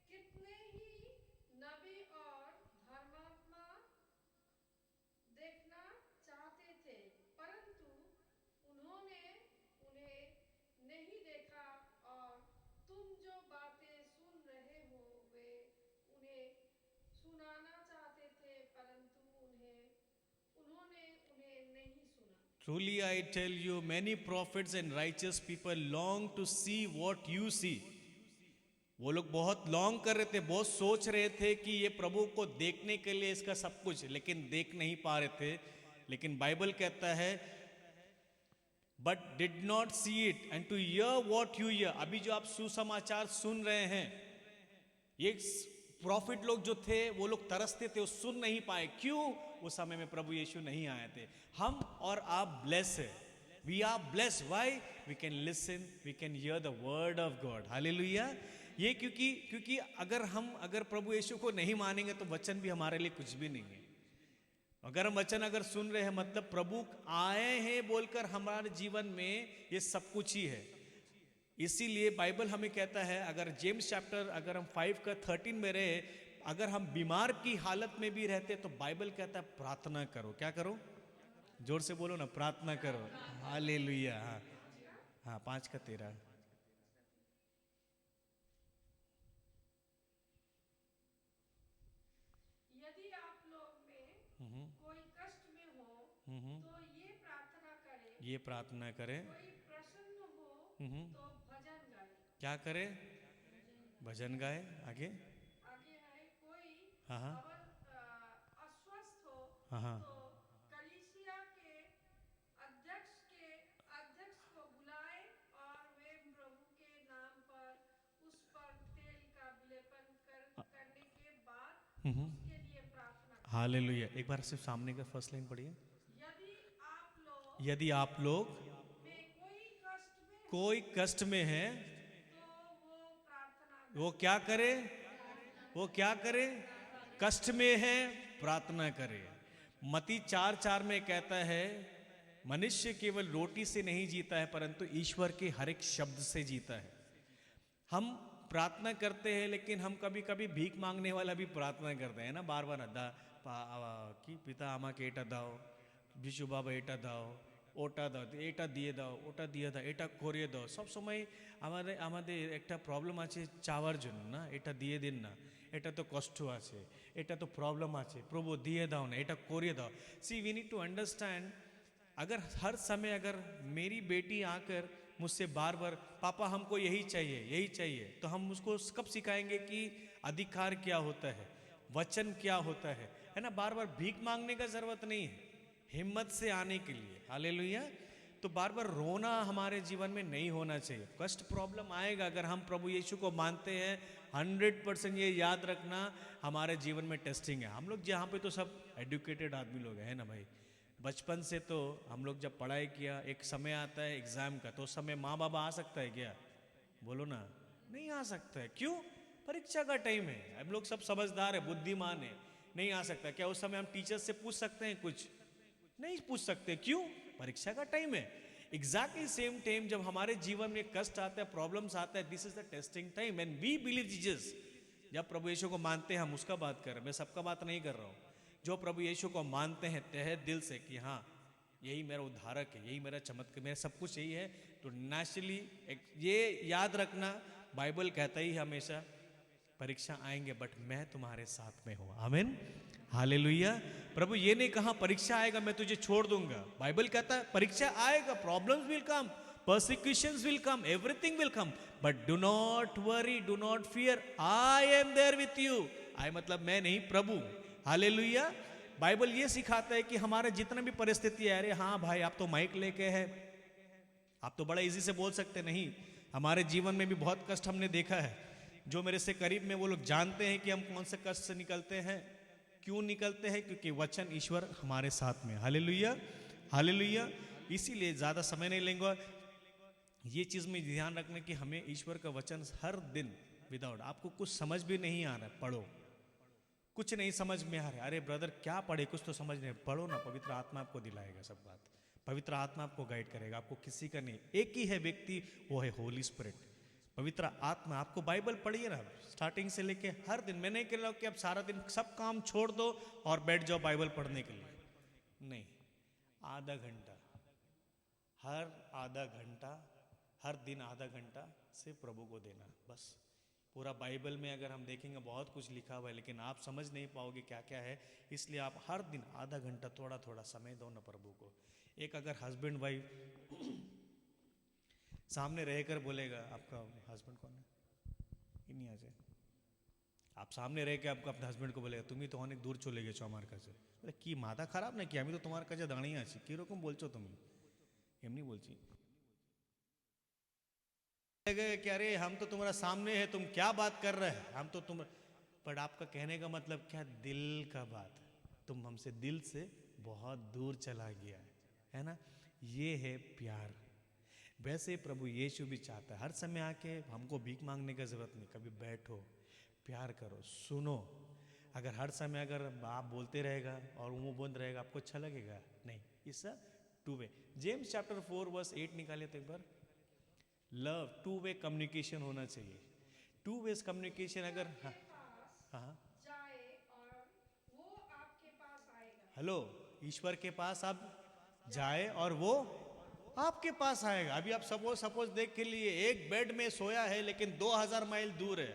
कितने ही नबी और धर्मात्मा देखना चाहते थे, परंतु उन्होंने उन्हें नहीं देखा, और तुम जो बातें सुन रहे हो वे उन्हें Truly I tell you, many prophets and righteous people long to see what you see. वो लोग बहुत लॉन्ग कर रहे थे, बहुत सोच रहे थे कि ये प्रभु को देखने के लिए इसका सब कुछ, लेकिन देख नहीं पा रहे थे. लेकिन बाइबल कहता है but did not see it and to hear what you hear. अभी जो आप सुसमाचार सुन रहे हैं, ये प्रॉफिट लोग जो थे वो लोग तरसते थे, वो सुन नहीं पाए. क्यों? उस समय में प्रभु यीशु नहीं आए थे. हम और आप ब्लेस है. We are bless. Why? We can listen, we can hear the word of God. Hallelujah. ये क्योंकि अगर प्रभु यीशु को नहीं मानेंगे तो वचन भी हमारे लिए कुछ भी नहीं है. अगर हम वचन अगर सुन रहे हैं मतलब प्रभु आए हैं बोलकर हमारे जीवन में ये सब कुछ ही है. इसीलिए बाइबल हमें कहता है, अगर जेम्स चैप्टर अगर हम 5 का 13 में रहे, अगर हम बीमार की हालत में भी रहते तो बाइबल कहता है प्रार्थना करो. क्या करो? जोर से बोलो ना, प्रार्थना करो. हालेलुया. हाँ 5 का 13. यदि आप लोग में कोई कष्ट में हो तो ये प्रार्थना करें. ये प्रार्थना करें. कोई प्रसन्न हो तो भजन गाए. क्या करे? भजन गाए. आगे है कोई हाँ हाँ अस्वस्थ हो हाँ तो कलीसिया के अध्यक्ष को बुलाए और वे प्रभु के नाम पर उस पर तेल का विलेपन करने के बाद उसके लिए प्रार्थना करें. हालेलुया. एक बार सिर्फ सामने का फर्स्ट लाइन पढ़िए. यदि आप लोग में कोई कष्ट में है तो वो प्रार्थना वो क्या करे? वो क्या करे? कष्ट में है प्रार्थना करे. मत्ती 4:4 में कहता है मनुष्य केवल रोटी से नहीं जीता है परंतु ईश्वर के हर एक शब्द से जीता है. हम प्रार्थना करते हैं लेकिन हम कभी कभी भीख मांगने वाला भी प्रार्थना करते हैं ना, बार बार अदा कि पिता आमाके एटा दाओ, बिशु बाबा एटा दाओ, ওটা দাও, এটা দিয়ে দাও, ওটা দিয়ে দাও, এটা করিয়ে দাও. সব সময় আমাদের একটা প্রবলেম আছে চাওয়ার জন্য না, এটা দিয়ে দিন না, এটা তো কষ্ট আছে, এটা তো প্রবলেম আছে, প্রভু দিয়ে দাও না, এটা করিয়ে দাও. सी वी नीड टू अंडरस्टैंड, अगर हर समय अगर मेरी बेटी आकर मुझसे बार बार पापा हमको यही चाहिए तो हम उसको कब सिखाएंगे कि अधिकार क्या होता है, वचन क्या होता है ना. बार बार भीख मांगने का जरूरत नहीं है, हिम्मत से आने के लिए. हालेलुया. तो बार बार रोना हमारे जीवन में नहीं होना चाहिए. कष्ट प्रॉब्लम आएगा, अगर हम प्रभु यीशु को मानते हैं 100% ये याद रखना हमारे जीवन में टेस्टिंग है. हम लोग जहाँ पे तो सब एडुकेटेड आदमी लोग हैं ना भाई. बचपन से तो हम लोग जब पढ़ाई किया, एक समय आता है एग्जाम का, तो उस समय माँ बाबा आ सकता है क्या? बोलो ना, नहीं आ सकता है. क्यों? परीक्षा का टाइम है, हम लोग सब समझदार है, बुद्धिमान है, नहीं आ सकता. क्या उस समय हम टीचर से पूछ सकते हैं? कुछ नहीं पूछ सकते. क्यों? परीक्षा का टाइम है. एग्जैक्टली सेम टाइम जब हमारे जीवन में कष्ट आता है, प्रॉब्लम्स आता है, this is the testing time and we believe Jesus. जब प्रभु यीशु को मानते हैं, हम उसका बात कर रहे हैं, मैं सबका बात नहीं कर रहा हूँ. जो प्रभु यीशु को मानते हैं तहे दिल से कि हाँ यही मेरा उद्धारक है, यही मेरा चमत्कार, मेरा सब कुछ यही है, तो नेचुरली ये याद रखना, बाइबल कहता ही हमेशा परीक्षा आएंगे बट मैं तुम्हारे साथ में हूं. आमीन. हालेलुया. प्रभु ये नहीं कहा परीक्षा आएगा मैं तुझे छोड़ दूंगा. बाइबल कहता है परीक्षा आएगा, problems will come, persecutions will come, everything will come, but do not worry, do not fear, I am there with you. I मतलब मैं नहीं, प्रभु. हालेलुया. बाइबल ये सिखाता है कि हमारे जितना भी परिस्थिति है, अरे हाँ भाई आप तो माइक लेके है, आप तो बड़ा इजी से बोल सकते नहीं. हमारे जीवन में भी बहुत कष्ट हमने देखा है. जो मेरे से करीब में वो लोग जानते हैं कि हम कौन से कष्ट से निकलते हैं. क्यों निकलते हैं? क्योंकि वचन ईश्वर हमारे साथ में. हालेलुया. हालेलुया. इसीलिए ज़्यादा समय नहीं लेंगे. ये चीज़ में ध्यान रखना कि हमें ईश्वर का वचन हर दिन विदाउट, आपको कुछ समझ भी नहीं आ रहा है, पढ़ो. कुछ नहीं समझ में आ रहा है, अरे ब्रदर क्या पढ़े, कुछ तो समझ नहीं, पढ़ो ना. पवित्र आत्मा आपको दिलाएगा सब बात. पवित्र आत्मा आपको गाइड करेगा. आपको किसी का नहीं, एक ही है व्यक्ति, वो है होली स्पिरिट, पवित्र आत्मा. आपको बाइबल पढ़िए ना स्टार्टिंग से लेके हर दिन. मैं नहीं कह रहा हूँ कि आप सारा दिन सब काम छोड़ दो और बैठ जाओ बाइबल पढ़ने के लिए. नहीं, आधा घंटा, हर आधा घंटा, हर दिन आधा घंटा सिर्फ प्रभु को देना, बस. पूरा बाइबल में अगर हम देखेंगे बहुत कुछ लिखा हुआ है, लेकिन आप समझ नहीं पाओगे क्या क्या है। इसलिए आप हर दिन आधा घंटा थोड़ा थोड़ा समय दो ना प्रभु को। एक अगर हस्बैंड वाइफ सामने रहकर बोलेगा, आपका हस्बैंड कौन है, इन्हीं आ जाए, आप सामने रह के आपको अपने हस्बैंड को बोलेगा তুমি তো অনেক দূর চলে গেছো আমার কাছে, বলে কি মাথা খারাপ নাকি, আমি তো তোমার কাছে দাঁড়িয়ে আছি, কিরকম বলছো তুমি, এমনি বলছি कि अरे हम तो तुम्हारा सामने है, तुम क्या बात कर रहे हैं, हम तो तुम, पर आपका कहने का मतलब क्या, दिल का बात, तुम हमसे दिल से बहुत दूर चला गया है ना। ये है प्यार। वैसे प्रभु यीशु भी चाहता है हर समय आके हमको भीख मांगने का जरूरत नहीं, कभी बैठो, प्यार करो, सुनो। अगर हर समय अगर आप बोलते रहेगा और मुंह बंद रहेगा, आपको अच्छा लगेगा नहीं। It's a two way. James chapter 4 verse 8 निकालिए तो एक बार। लव, टू वे कम्युनिकेशन होना चाहिए। टू वेज कम्युनिकेशन अगर हाँ हाँ जाए और वो आपके पास आएगा। हेलो, ईश्वर के पास आप जाए और वो आपके पास आएगा। अभी आप सपोज देख के लिए एक बेड में सोया है लेकिन 2000 माइल दूर है,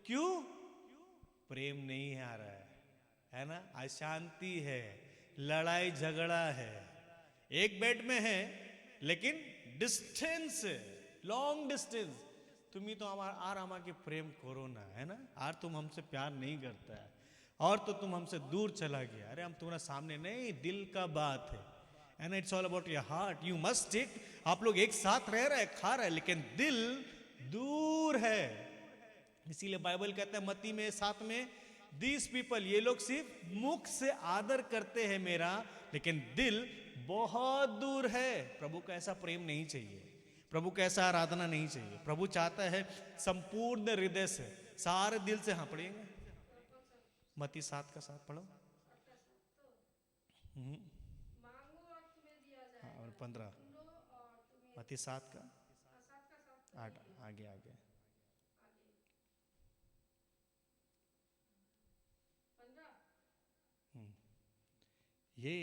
क्यों? प्रेम नहीं आ रहा है ना, अशांति है, लड़ाई झगड़ा है। एक बेड में है लेकिन डिस्टेंस है, लॉन्ग डिस्टेंस। तुम्ही तो आर आमाके प्रेम करो ना, है ना, आर तुम हमसे प्यार नहीं करता है और तो तुम हमसे दूर चला गया। अरे हम तुम्हारे सामने नहीं, दिल का बात है, and it's all about your heart. You must it. आप लोग एक साथ रह रहे हैं, खा रहे हैं, लेकिन दिल दूर है। इसीलिए बाइबल कहता है मत्ती में 7 में, दिस पीपल, ये लोग सिर्फ मुख से आदर करते हैं मेरा, लेकिन दिल बहुत दूर है। प्रभु का ऐसा प्रेम नहीं चाहिए, प्रभु का ऐसा आराधना नहीं चाहिए। प्रभु चाहता है संपूर्ण हृदय से, सारे दिल से। हाँ पढ़िएगा, मत्ती 7 का 7 पढ़ो। मांगो और तुम्हें दिया जाएगा, हाँ, और 15 ढूंढो और तुम्हें मत्ती 7 का 7 का 7 8 आगे आगे। 15। ये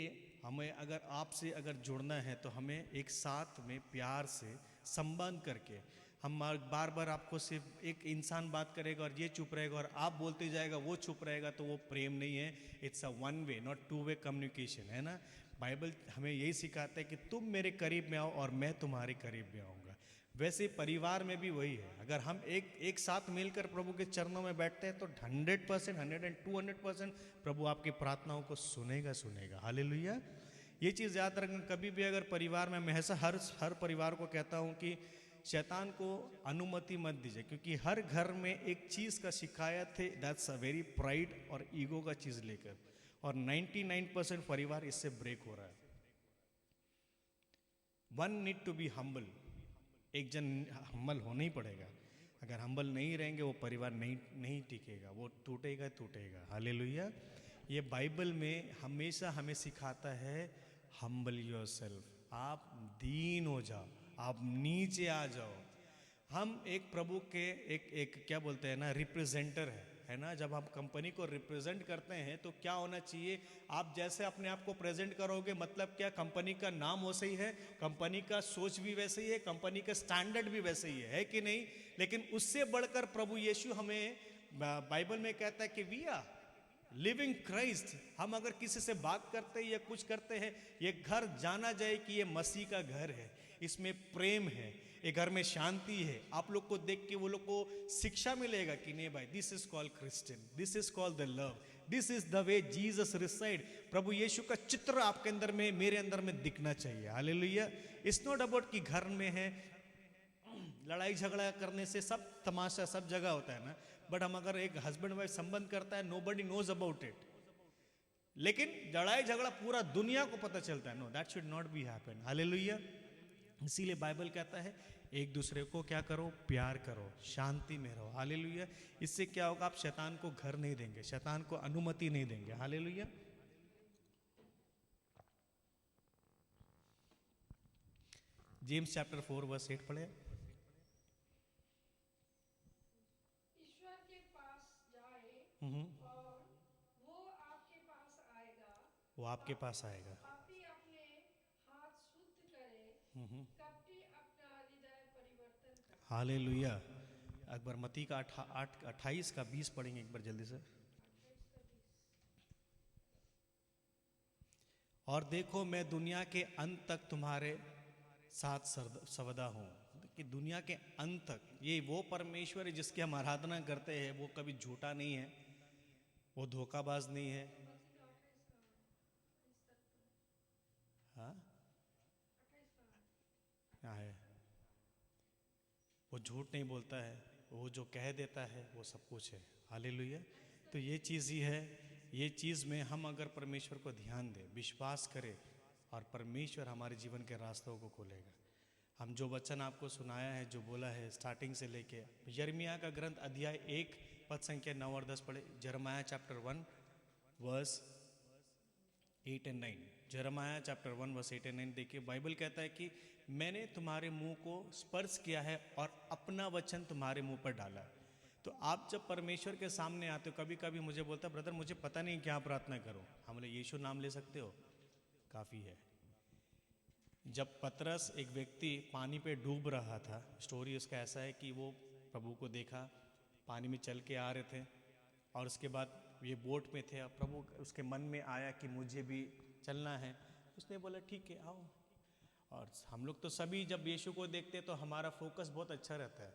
हमें अगर आपसे अगर जुड़ना है तो हमें एक साथ में प्यार से संबंध करके, हम बार बार आपको सिर्फ एक इंसान बात करेगा और ये चुप रहेगा और आप बोलते जाएगा वो चुप रहेगा, तो वो प्रेम नहीं है। It's a one way not to way communication, है ना। बाइबल हमें यही सिखाता है कि तुम मेरे करीब में आओ और मैं तुम्हारे करीब में आऊँगा। वैसे परिवार में भी वही है। अगर हम एक साथ मिलकर प्रभु के चरणों में बैठते हैं तो 100%, 100% प्रभु आपकी प्रार्थनाओं को सुनेगा। हालेलुया। ये चीज़ याद रखना। कभी भी अगर परिवार में, मैं ऐसा हर परिवार को कहता हूँ कि शैतान को अनुमति मत दीजिए, क्योंकि हर घर में एक चीज़ का शिकायत है, दैट्स अ वेरी प्राइड और ईगो का चीज़ लेकर, और 99% परिवार इससे ब्रेक हो रहा है। One need to be humble. एक जन हम्बल होना ही पड़ेगा। अगर हम्बल नहीं रहेंगे वो परिवार नहीं टिकेगा, वो टूटेगा। हालेलुया। ये बाइबल में हमेशा हमें सिखाता है हम्बल योरसेल्फ। आप दीन हो जाओ, आप नीचे आ जाओ। हम एक प्रभु के एक क्या बोलते हैं ना, रिप्रेजेंटर है ना। जब आप कंपनी को रिप्रेजेंट करते हैं तो क्या होना चाहिए, आप जैसे अपने आप को प्रेजेंट करोगे, मतलब क्या, कंपनी का नाम वैसे ही है, कंपनी का सोच भी वैसे ही है, कंपनी का स्टैंडर्ड भी वैसे ही है कि नहीं। लेकिन उससे बढ़कर प्रभु यीशु हमें बाइबल में कहता है कि वी आर लिविंग क्राइस्ट। हम अगर किसी से बात करते हैं या कुछ करते हैं, ये घर जाना जाए कि ये मसीह का घर है, इसमें प्रेम है, ये घर में शांति है। आप लोग को देख के वो लोग को शिक्षा मिलेगा कि नहीं भाई, this is called Christian, this is called the love, this is the way Jesus reside. प्रभु यीशु का चित्र आपके अंदर में, मेरे अंदर में दिखना चाहिए। हालेलुया। इट्स नॉट अबाउट कि घर में है लड़ाई झगड़ा करने से सब तमाशा सब जगह होता है ना, बट हम अगर एक हस्बैंड वाइफ संबंध करता है, नोबडी नोज अबाउट इट, लेकिन लड़ाई झगड़ा पूरा दुनिया को पता चलता है, no, that should not be happen. Hallelujah. इसीलिए बाइबल कहता है एक दूसरे को क्या करो, प्यार करो, शांति में रहो। हालेलुया। इससे क्या होगा, आप शैतान को घर नहीं देंगे, शैतान को अनुमति नहीं देंगे। हालेलुया। जेम्स चैप्टर 4 वर्स 8 पढ़े। ईश्वर के पास जाए और वो आपके पास आएगा, वो आपके पास आएगा। पापी अपने हाथ शुद्ध करे, कपटी अपना हृदय परिवर्तन करे। हालेलुया। अकबर मती का 28 का 20 पढ़ेंगे एक बार जल्दी से। और देखो मैं दुनिया के अंत तक तुम्हारे साथ सर्वदा हूँ। कि दुनिया के अंत तक, ये वो परमेश्वर है जिसकी हम आराधना करते हैं, वो कभी झूठा नहीं है, वो धोखाबाज नहीं है। हाँ क्या है, वो झूठ नहीं बोलता है, वो जो कह देता है वो सब कुछ है। हालेलुया। तो ये चीज़ ही है, ये चीज़ में हम अगर परमेश्वर को ध्यान दें, विश्वास करें, और परमेश्वर हमारे जीवन के रास्तों को खोलेगा। हम जो वचन आपको सुनाया है, जो बोला है स्टार्टिंग से लेके, यिर्मयाह का ग्रंथ अध्याय 1 पद संख्या 9 और 10 पढ़े। यिर्मयाह चैप्टर 1 वर्स 8 और 9। यिर्मयाह चैप्टर 1 वर्स 8 और 9 देखिए, बाइबल कहता है कि मैंने तुम्हारे मुंह को स्पर्श किया है और अपना वचन तुम्हारे मुंह पर डाला है। तो आप जब परमेश्वर के सामने आते हो, कभी कभी मुझे बोलता है ब्रदर मुझे पता नहीं क्या प्रार्थना करूं। हम बोले यीशु नाम ले सकते हो, काफ़ी है। जब पतरस एक व्यक्ति पानी पे डूब रहा था, स्टोरी उसका ऐसा है कि वो प्रभु को देखा, पानी में चल के आ रहे थे, और उसके बाद ये बोट में थे। अब प्रभु उसके मन में आया कि मुझे भी चलना है। उसने बोला ठीक है आओ। और हम लोग तो सभी जब यीशु को देखते हैं तो हमारा फोकस बहुत अच्छा रहता है।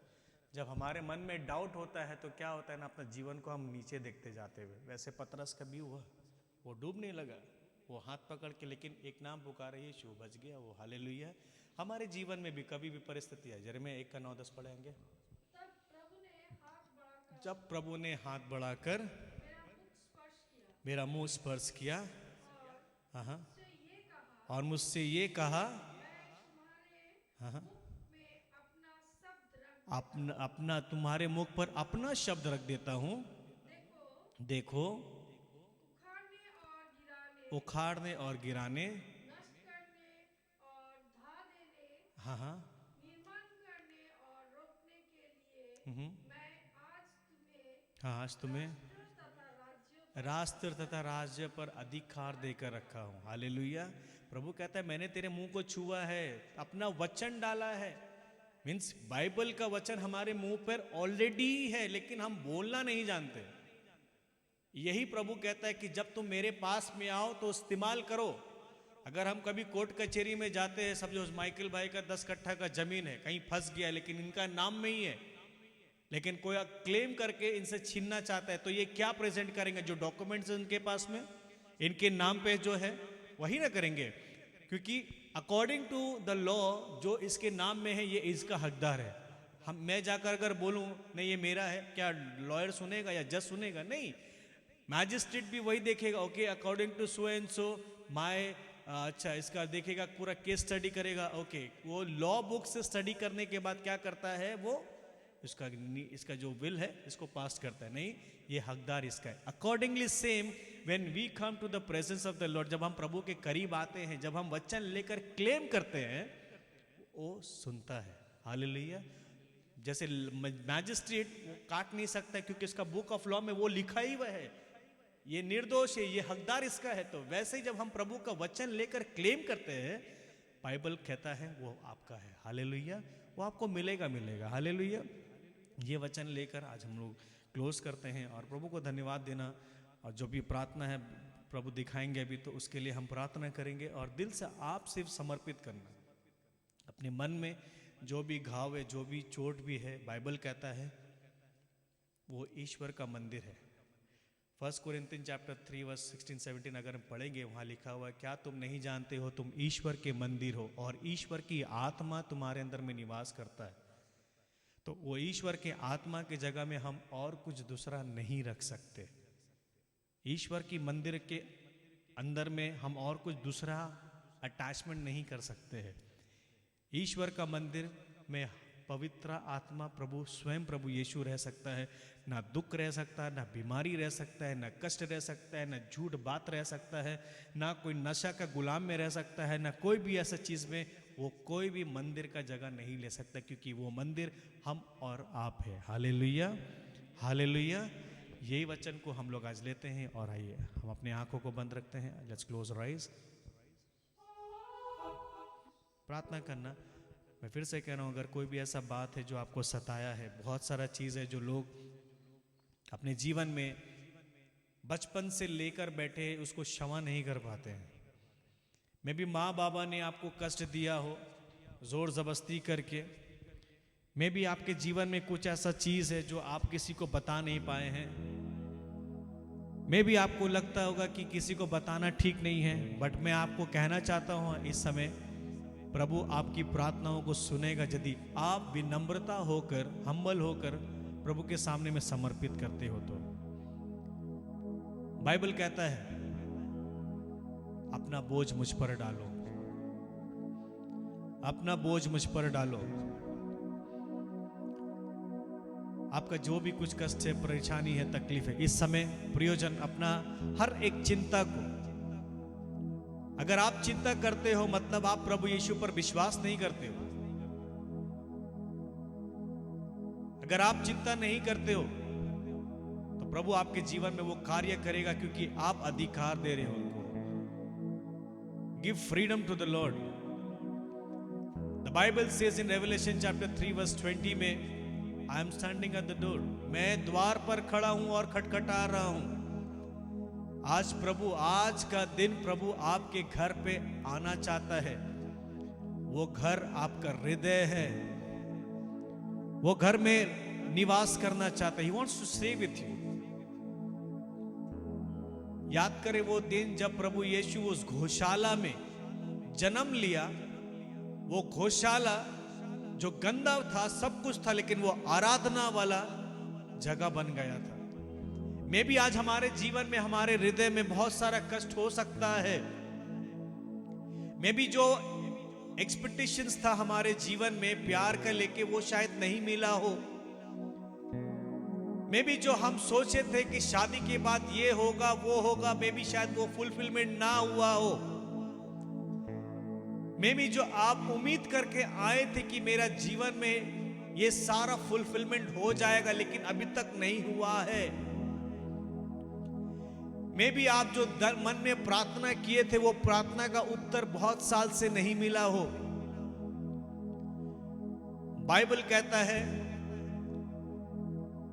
जब हमारे मन में डाउट होता है तो क्या होता है ना, अपना जीवन को हम नीचे देखते जाते हुए। वैसे पतरस का भी हुआ, वो डूबने लगा, वो हाथ पकड़ के, लेकिन एक नाम पुकारा यीशु, बच गया वो। हालेलुया। हमारे जीवन में भी कभी भी परिस्थिति है, यिर्मयाह 1 का 9-10 पढ़ेंगे। जब प्रभु ने हाथ बढ़ाकर मेरा मुंह स्पर्श किया, हाँ, और मुझसे ये कहा, हाँ, अपना तुम्हारे मुख पर अपना शब्द रख देता हूँ। देखो उखाड़ने और गिराने, नष्ट करने और ढा देने, हाँ, निर्माण करने और रोकने के लिए मैं आज तुम्हें राष्ट्र तथा राज्य पर अधिकार देकर रखा हूँ। हालेलुया। प्रभु कहता है मैंने तेरे मुंह को छुआ है, अपना वचन डाला है। मीन्स बाइबल का वचन हमारे मुंह पर ऑलरेडी है, लेकिन हम बोलना नहीं जानते। यही प्रभु कहता है कि जब तुम मेरे पास में आओ तो इस्तेमाल करो। अगर हम कभी कोर्ट कचहरी में जाते हैं, समझो माइकल भाई का 10 कट्ठा का जमीन है, कहीं फंस गया, लेकिन इनका नाम में ही है, लेकिन कोई क्लेम करके इनसे छीनना चाहता है, तो ये क्या प्रेजेंट करेंगे? जो डॉक्यूमेंट्स उनके पास में इनके नाम पे जो है वही ना करेंगे, क्योंकि अकॉर्डिंग टू द लॉ जो इसके नाम में है ये इसका हकदार है। मैं जाकर अगर बोलूं नहीं ये मेरा है, क्या लॉयर सुनेगा या जज सुनेगा? नहीं, मैजिस्ट्रेट भी वही देखेगा, okay according to so and so my, अच्छा इसका देखेगा, पूरा केस स्टडी करेगा। ओके, वो लॉ बुक से स्टडी करने के बाद क्या करता है, वो इसका जो विल है इसको पास करता है। नहीं, ये हकदार इसका है। Accordingly same when we come to the presence of the Lord, जब हम प्रभु के करीब आते हैं, जब हम वचन लेकर क्लेम करते हैं, वो सुनता है। हालेलुया। जैसे मैजिस्ट्रेट वो काट नहीं सकता क्योंकि इसका बुक ऑफ लॉ में वो लिखा ही वह है, ये निर्दोष है, ये हकदार इसका है। तो वैसे ही जब हम प्रभु का वचन लेकर क्लेम करते हैं, बाइबल कहता है वो आपका है। हालेलुया। वो आपको मिलेगा। हालेलुया। ये वचन लेकर आज हम लोग क्लोज करते हैं, और प्रभु को धन्यवाद देना, और जो भी प्रार्थना है प्रभु दिखाएंगे अभी, तो उसके लिए हम प्रार्थना करेंगे। और दिल से आप सिर्फ समर्पित करना, अपने मन में जो भी घाव है, जो भी चोट भी है, बाइबल कहता है वो ईश्वर का मंदिर है। 1 कोरिन्थियन चैप्टर 3 वर्स 16-17 अगर हम पढ़ेंगे, वहाँ लिखा हुआ है, क्या तुम नहीं जानते हो तुम ईश्वर के मंदिर हो और ईश्वर की आत्मा तुम्हारे अंदर में निवास करता है। तो वो ईश्वर के आत्मा की जगह में हम और कुछ दूसरा नहीं रख सकते। ईश्वर की मंदिर के अंदर में हम और कुछ दूसरा अटैचमेंट नहीं कर सकते हैं। ईश्वर का मंदिर में पवित्र आत्मा प्रभु स्वयं प्रभु यीशु रह सकता है। ना दुख रह सकता है, ना बीमारी रह सकता है, ना कष्ट रह सकता है, ना झूठ बात रह सकता है, ना कोई नशा का गुलाम में रह सकता है, ना कोई भी ऐसा चीज़ में वो कोई भी मंदिर का जगह नहीं ले सकता, क्योंकि वो मंदिर हम और आप है। हालेलुया। हालेलुया। यही वचन को हम लोग आज लेते हैं, और आइए हम अपने आंखों को बंद रखते हैं। Let's close our eyes. प्रार्थना करना, मैं फिर से कह रहा हूँ, अगर कोई भी ऐसा बात है जो आपको सताया है, बहुत सारा चीज़ है जो लोग अपने जीवन में बचपन से लेकर बैठे उसको क्षमा नहीं कर पाते हैं। मे भी माँ बाबा ने आपको कष्ट दिया हो जोर जबरदस्ती करके, मे भी आपके जीवन में कुछ ऐसा चीज़ है जो आप किसी को बता नहीं पाए हैं, मे भी आपको लगता होगा कि किसी को बताना ठीक नहीं है, बट मैं आपको कहना चाहता हूँ इस समय प्रभु आपकी प्रार्थनाओं को सुनेगा यदि आप विनम्रता होकर, हम्बल होकर प्रभु के सामने में समर्पित करते हो तो। बाइबल कहता है अपना बोझ मुझ पर डालो, अपना बोझ मुझ पर डालो। आपका जो भी कुछ कष्ट है, परेशानी है, तकलीफ है, इस समय प्रयोजन अपना हर एक चिंता को, अगर आप चिंता करते हो मतलब आप प्रभु यीशु पर विश्वास नहीं करते हो। अगर आप चिंता नहीं करते हो तो प्रभु आपके जीवन में वो कार्य करेगा, क्योंकि आप अधिकार दे रहे हो उनको। Give freedom to the Lord. The Bible says in Revelation chapter 3 verse 20 में, I am standing at the door, मैं द्वार पर खड़ा हूं और खटखटा रहा हूं। आज प्रभु, आज का दिन प्रभु आपके घर पे आना चाहता है। वो घर आपका हृदय है, वो घर में निवास करना चाहता है। He wants to stay with you। याद करें वो दिन जब प्रभु यीशु उस गौशाला में जन्म लिया। वो गौशाला जो गंदा था, सब कुछ था, लेकिन वो आराधना वाला जगह बन गया था। मे भी आज हमारे जीवन में, हमारे हृदय में बहुत सारा कष्ट हो सकता है। मे भी जो एक्सपेक्टेशंस था हमारे जीवन में प्यार का लेके, वो शायद नहीं मिला हो। मे भी जो हम सोचे थे कि शादी के बाद ये होगा वो होगा, मे भी शायद वो फुलफिलमेंट ना हुआ हो। मे भी जो आप उम्मीद करके आए थे कि मेरा जीवन में ये सारा फुलफिलमेंट हो जाएगा, लेकिन अभी तक नहीं हुआ है। मे भी आप जो मन में प्रार्थना किए थे, वो प्रार्थना का उत्तर बहुत साल से नहीं मिला हो। बाइबल कहता है,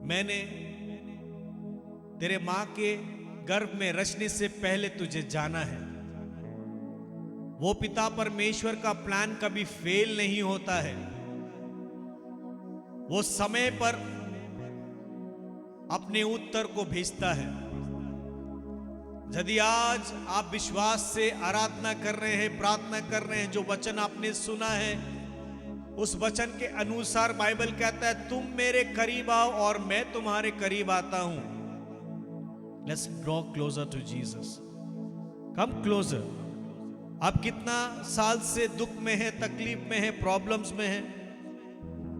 मैंने तेरे मां के गर्भ में रचने से पहले तुझे जाना है। वो पिता परमेश्वर का प्लान कभी फेल नहीं होता है। वो समय पर अपने उत्तर को भेजता है। यदि आज आप विश्वास से आराधना कर रहे हैं, प्रार्थना कर रहे हैं, जो वचन आपने सुना है उस वचन के अनुसार बाइबल कहता है, तुम मेरे करीब आओ और मैं तुम्हारे करीब आता हूं। Let's draw closer to Jesus. Come closer. आप कितना साल से दुख में है, तकलीफ में है, प्रॉब्लम्स में है,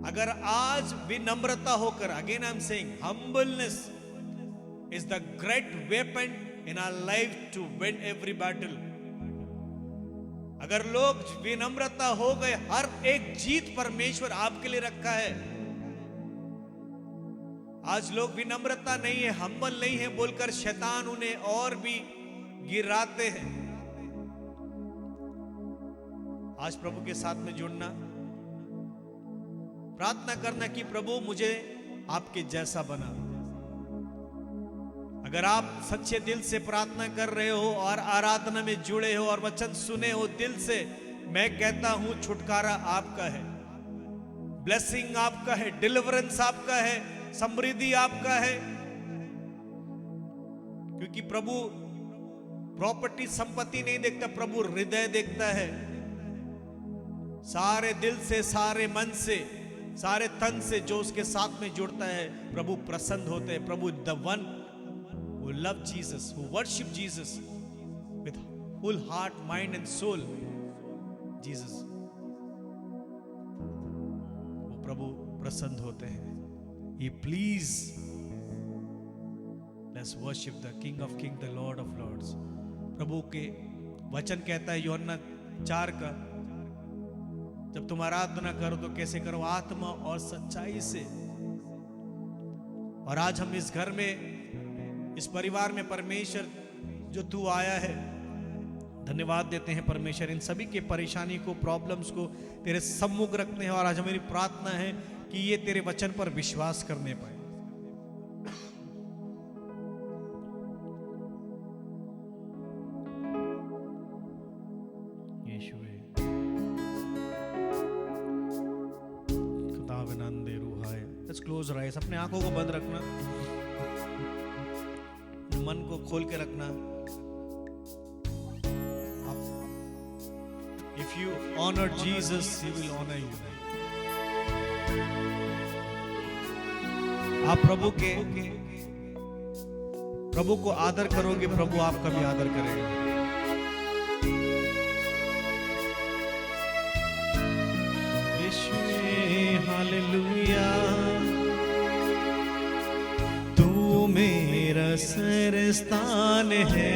अगर आज विनम्रता होकर, again I am saying, humbleness is the great weapon in our life to win every battle। अगर लोग विनम्रता हो गए, हर एक जीत परमेश्वर आपके लिए रखा है। आज लोग विनम्रता नहीं है, हम्बल नहीं है बोलकर शैतान उन्हें और भी गिराते हैं। आज प्रभु के साथ में जुड़ना, प्रार्थना करना कि प्रभु मुझे आपके जैसा बना। अगर आप सच्चे दिल से प्रार्थना कर रहे हो और आराधना में जुड़े हो और वचन सुने हो दिल से, मैं कहता हूं छुटकारा आपका है, ब्लेसिंग आपका है, डिलीवरेंस आपका है, समृद्धि आपका है। क्योंकि प्रभु प्रॉपर्टी, संपत्ति नहीं देखता, प्रभु हृदय देखता है। सारे दिल से, सारे मन से, सारे तन से जो उसके साथ में जुड़ता है, प्रभु प्रसन्न होते हैं। प्रभु the one who love Jesus, who worship Jesus with full heart, mind and soul, Jesus, वो प्रभु प्रसन्न होते हैं। He please, let's worship the King of Kings, the Lord of Lords। प्रभु के वचन कहता है यूहन्ना 4 का, जब तुम आराधना करो तो कैसे करो, आत्मा और सच्चाई से। और आज हम इस घर में, इस परिवार में परमेश्वर जो तू आया है, धन्यवाद देते हैं परमेश्वर, इन सभी के परेशानी को, प्रॉब्लम्स को तेरे सम्मुख रखते हैं। और आज हमारी प्रार्थना है कि ये तेरे वचन पर विश्वास करने पाए। यीशुए खुदावंदे रूहाय। Let's close our eyes. अपने आंखों को बंद रखना, मन को खोल के रखना। If you honor Jesus, He will honor you. आप प्रभु को आदर करोगे, प्रभु आपका भी आदर करेगा। हालेलुया। तू मेरा सरस्तान है,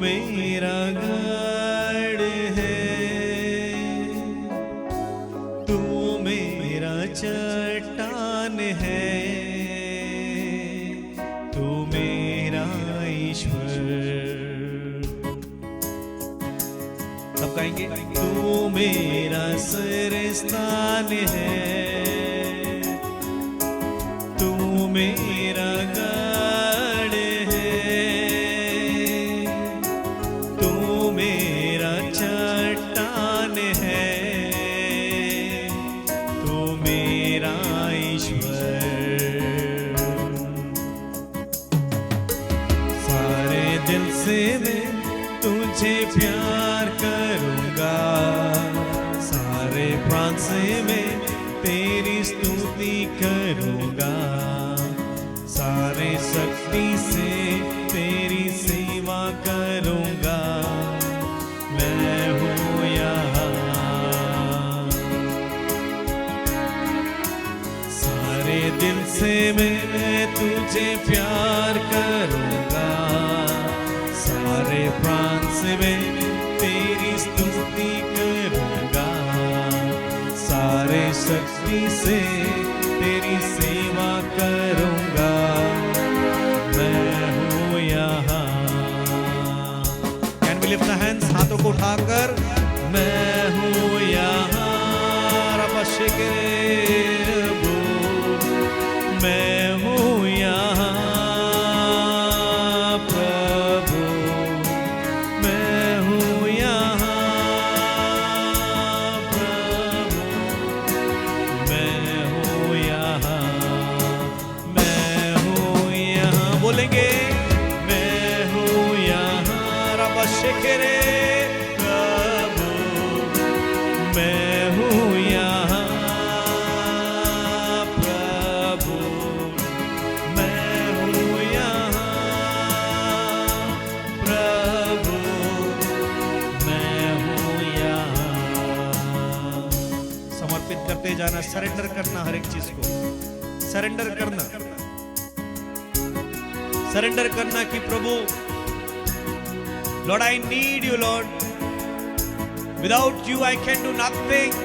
मेरा गढ़ है, तू मेरा चट्टान है, तू मेरा ईश्वर। सब गाएंगे। तू मेरा सरस्तान है, तू मेरा गढ़ है, मेरा चट्टान है, तू मेरा ईश्वर। सारे दिल से मैं तुझे प्यार करूंगा, सारे प्राण से मैं तेरी स्तुति करूंगा, सारे शक्ति से तेरी सेवा करूंगा। मैं हूँ यहाँ, सारे दिल से मैं तुझे प्यार करूंगा, सारे प्राण से मैं तेरी स्तुति करूंगा, सारे शक्ति से तेरी सेवा करूंगा। मैं हूँ यहाँ। Can we lift the hands? हाथों को उठाकर मैं हूँ यहाँ। रब शिकरे बोल, मैं हूँ यहाँ प्रभु, मैं हूँ यहाँ प्रभु, मैं हूँ यहाँ, मैं हूँ यहाँ। बोलेंगे मैं हूँ यहाँ। रब शिकरे प्रभु, मैं हूँ यहाँ प्रभु, मैं हूँ यहाँ प्रभु, मैं हूँ यहाँ। समर्पित करते जाना, सरेंडर करना, हर एक चीज को सरेंडर करना, सरेंडर करना कि प्रभु, Lord, I need you, Lord. Without you, I can do nothing.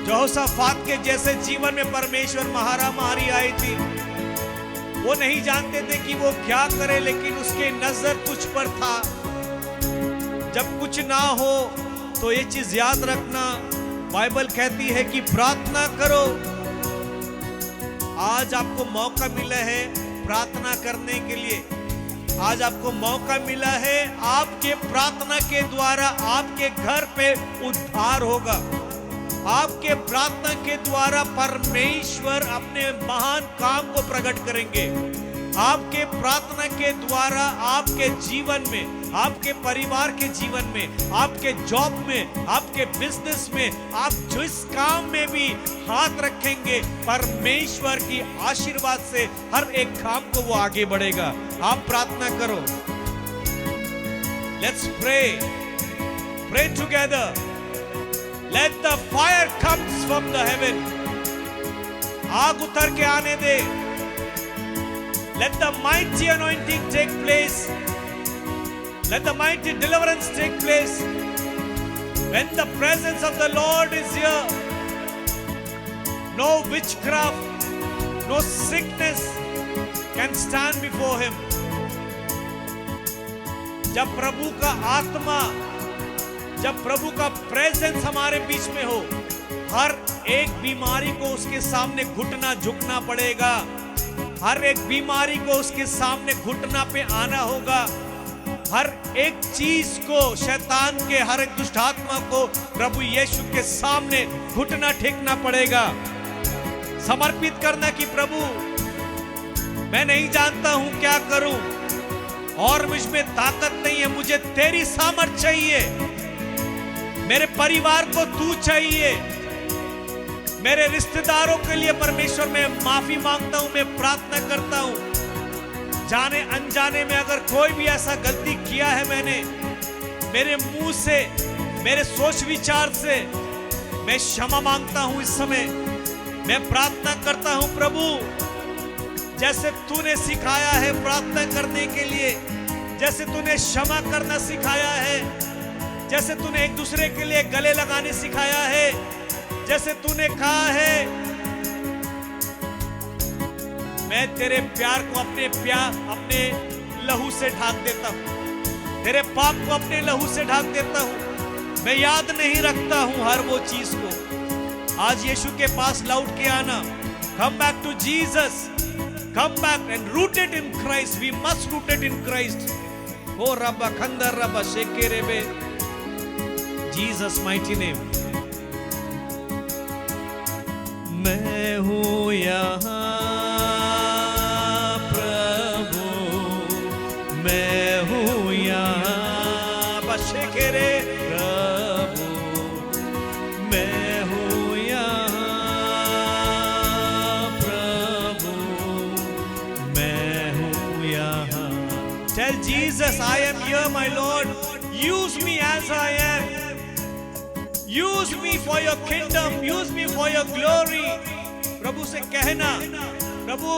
यहोशाफात के जैसे जीवन में परमेश्वर महामारी आई थी, वो नहीं जानते थे कि वो क्या करे, लेकिन उसके नजर तुझ पर था। जब कुछ ना हो तो ये चीज याद रखना, बाइबल कहती है कि प्रार्थना करो। आज आपको मौका मिला है प्रार्थना करने के लिए। आज आपको मौका मिला है, आपके प्रार्थना के द्वारा आपके घर पे उद्धार होगा। आपके प्रार्थना के द्वारा परमेश्वर अपने महान काम को प्रकट करेंगे। आपके प्रार्थना के द्वारा आपके जीवन में, आपके परिवार के जीवन में, आपके जॉब में, आपके बिजनेस में, आप जिस काम में भी हाथ रखेंगे, परमेश्वर की आशीर्वाद से हर एक काम को वो आगे बढ़ेगा। आप प्रार्थना करो। Let's pray, pray together. Let the fire comes from the heaven. आग उतर के आने दे। Let the mighty anointing take place. Let the mighty deliverance take place. When the presence of the Lord is here, no witchcraft, no sickness, can stand before him. जब प्रभु का आत्मा, जब प्रभु का presence हमारे बीच में हो, हर एक बीमारी को उसके सामने घुटना झुकना पड़ेगा। हर एक बीमारी को उसके सामने घुटना पे आना होगा। हर एक चीज को, शैतान के हर एक दुष्ट आत्मा को प्रभु यीशु के सामने घुटना टेकना पड़ेगा। समर्पित करना कि प्रभु मैं नहीं जानता हूं क्या करूं और मुझ में ताकत नहीं है, मुझे तेरी सामर्थ चाहिए। मेरे परिवार को तू चाहिए। मेरे रिश्तेदारों के लिए परमेश्वर मैं माफी मांगता हूं, मैं प्रार्थना करता हूं। जाने अनजाने में अगर कोई भी ऐसा गलती किया है मैंने, मेरे मुंह से, मेरे सोच विचार से, मैं क्षमा मांगता हूं। इस समय मैं प्रार्थना करता हूं प्रभु, जैसे तूने सिखाया है प्रार्थना करने के लिए, जैसे तूने क्षमा करना सिखाया है, जैसे तूने एक दूसरे के लिए गले लगाने सिखाया है, जैसे तूने कहा है मैं तेरे प्यार को अपने लहू से ढाक देता हूं, तेरे पाप को अपने लहू से ढाक देता हूं। मैं याद नहीं रखता हूं हर वो चीज को। आज यीशु के पास लौट के आना। Come back to Jesus, come back and rooted in Christ. We must rooted in Christ. ओ रब्बा खंदर रब्बा शेके रेबे, जीसस माइटी नेम। मैं हूँ यहाँ प्रभु, मैं हूँ यहाँ बशे के रे प्रभु, मैं हूँ यहाँ प्रभु, मैं हूँ यहाँ। Tell Jesus, I am here, my Lord. Use me as I am. Use me for your kingdom, use me for your glory. प्रभु से कहना, प्रभु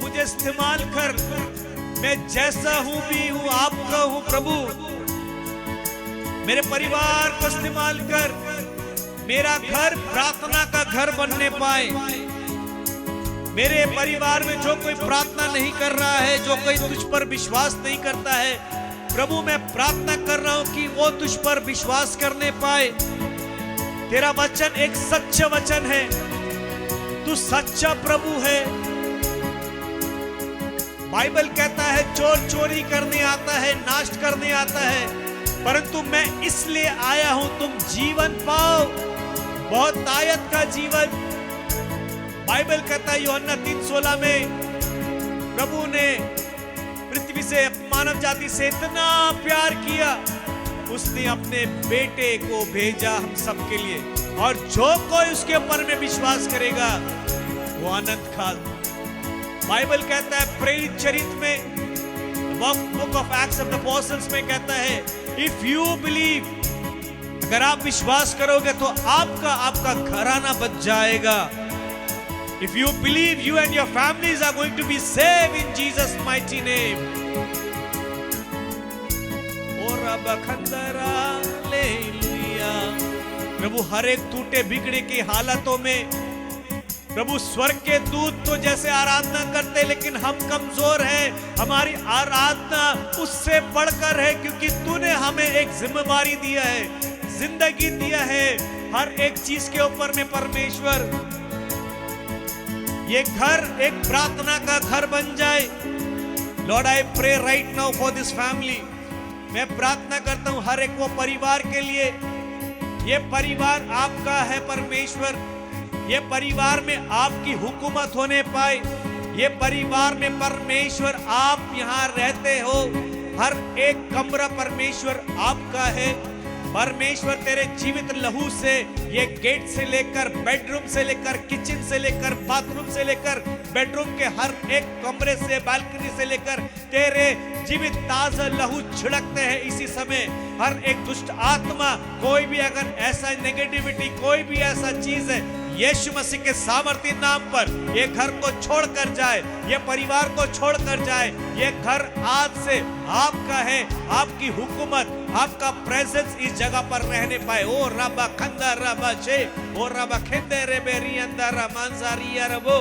मुझे इस्तेमाल कर, मैं जैसा हूं भी हूं आपका हूं प्रभु। मेरे परिवार को इस्तेमाल कर, मेरा घर प्रार्थना का घर बनने पाए। मेरे परिवार में जो कोई प्रार्थना नहीं कर रहा है, जो कोई तुझ पर विश्वास नहीं करता है, प्रभु मैं प्रार्थना कर रहा हूं कि वो तुझ पर विश्वास करने पाए। तेरा वचन एक सच्चा वचन है, तू सच्चा प्रभु है। बाइबल कहता है चोर चोरी करने आता है, नाश करने आता है, परंतु मैं इसलिए आया हूं तुम जीवन पाओ, बहुत आयत का जीवन। बाइबल कहता है यूहन्ना 3:16 में प्रभु ने पृथ्वी से, मानव जाति से इतना प्यार किया, उसने अपने बेटे को भेजा हम सबके लिए, और जो कोई उसके ऊपर में विश्वास करेगा वो अनंत काल। बाइबल कहता है प्रेरित चरित्र में, book of acts of the apostles में कहता है, इफ यू बिलीव, अगर आप विश्वास करोगे तो आपका घराना बच जाएगा। If you believe, you and your families are going to be save in Jesus mighty name. प्रभु हर एक टूटे बिगड़े की हालतों में, प्रभु स्वर्ग के दूत तो जैसे आराधना करते, लेकिन हम कमजोर हैं। हमारी आराधना उससे बढ़कर है, क्योंकि तूने हमें एक जिम्मेदारी दिया है, जिंदगी दिया है हर एक चीज के ऊपर में। परमेश्वर ये घर एक प्रार्थना का घर बन जाए। Lord I pray right now for this family. मैं प्रार्थना करता हूं हर एक वो परिवार के लिए। ये परिवार आपका है परमेश्वर, ये परिवार में आपकी हुकूमत होने पाए। ये परिवार में परमेश्वर आप यहाँ रहते हो, हर एक कमरा परमेश्वर आपका है। परमेश्वर तेरे जीवित लहू से, ये गेट से लेकर, बेडरूम से लेकर, किचन से लेकर, बाथरूम से लेकर, बेडरूम के हर एक कमरे से, बालकनी से लेकर, तेरे जीवित ताजा लहू छिड़कते हैं इसी समय। हर एक दुष्ट आत्मा, कोई भी अगर ऐसा नेगेटिविटी, कोई भी ऐसा चीज है, यीशु मसीह के सामर्थ्य नाम पर ये घर को छोड़कर जाए, ये परिवार को छोड़कर जाए। ये घर आज से आपका है, आपकी हुकूमत, आपका प्रेजेंस इस जगह पर रहने पाए। ओ रबा खंदा रबा छे, ओ रबा खेंदे रे बेरी अंदर मांसारिया रबो,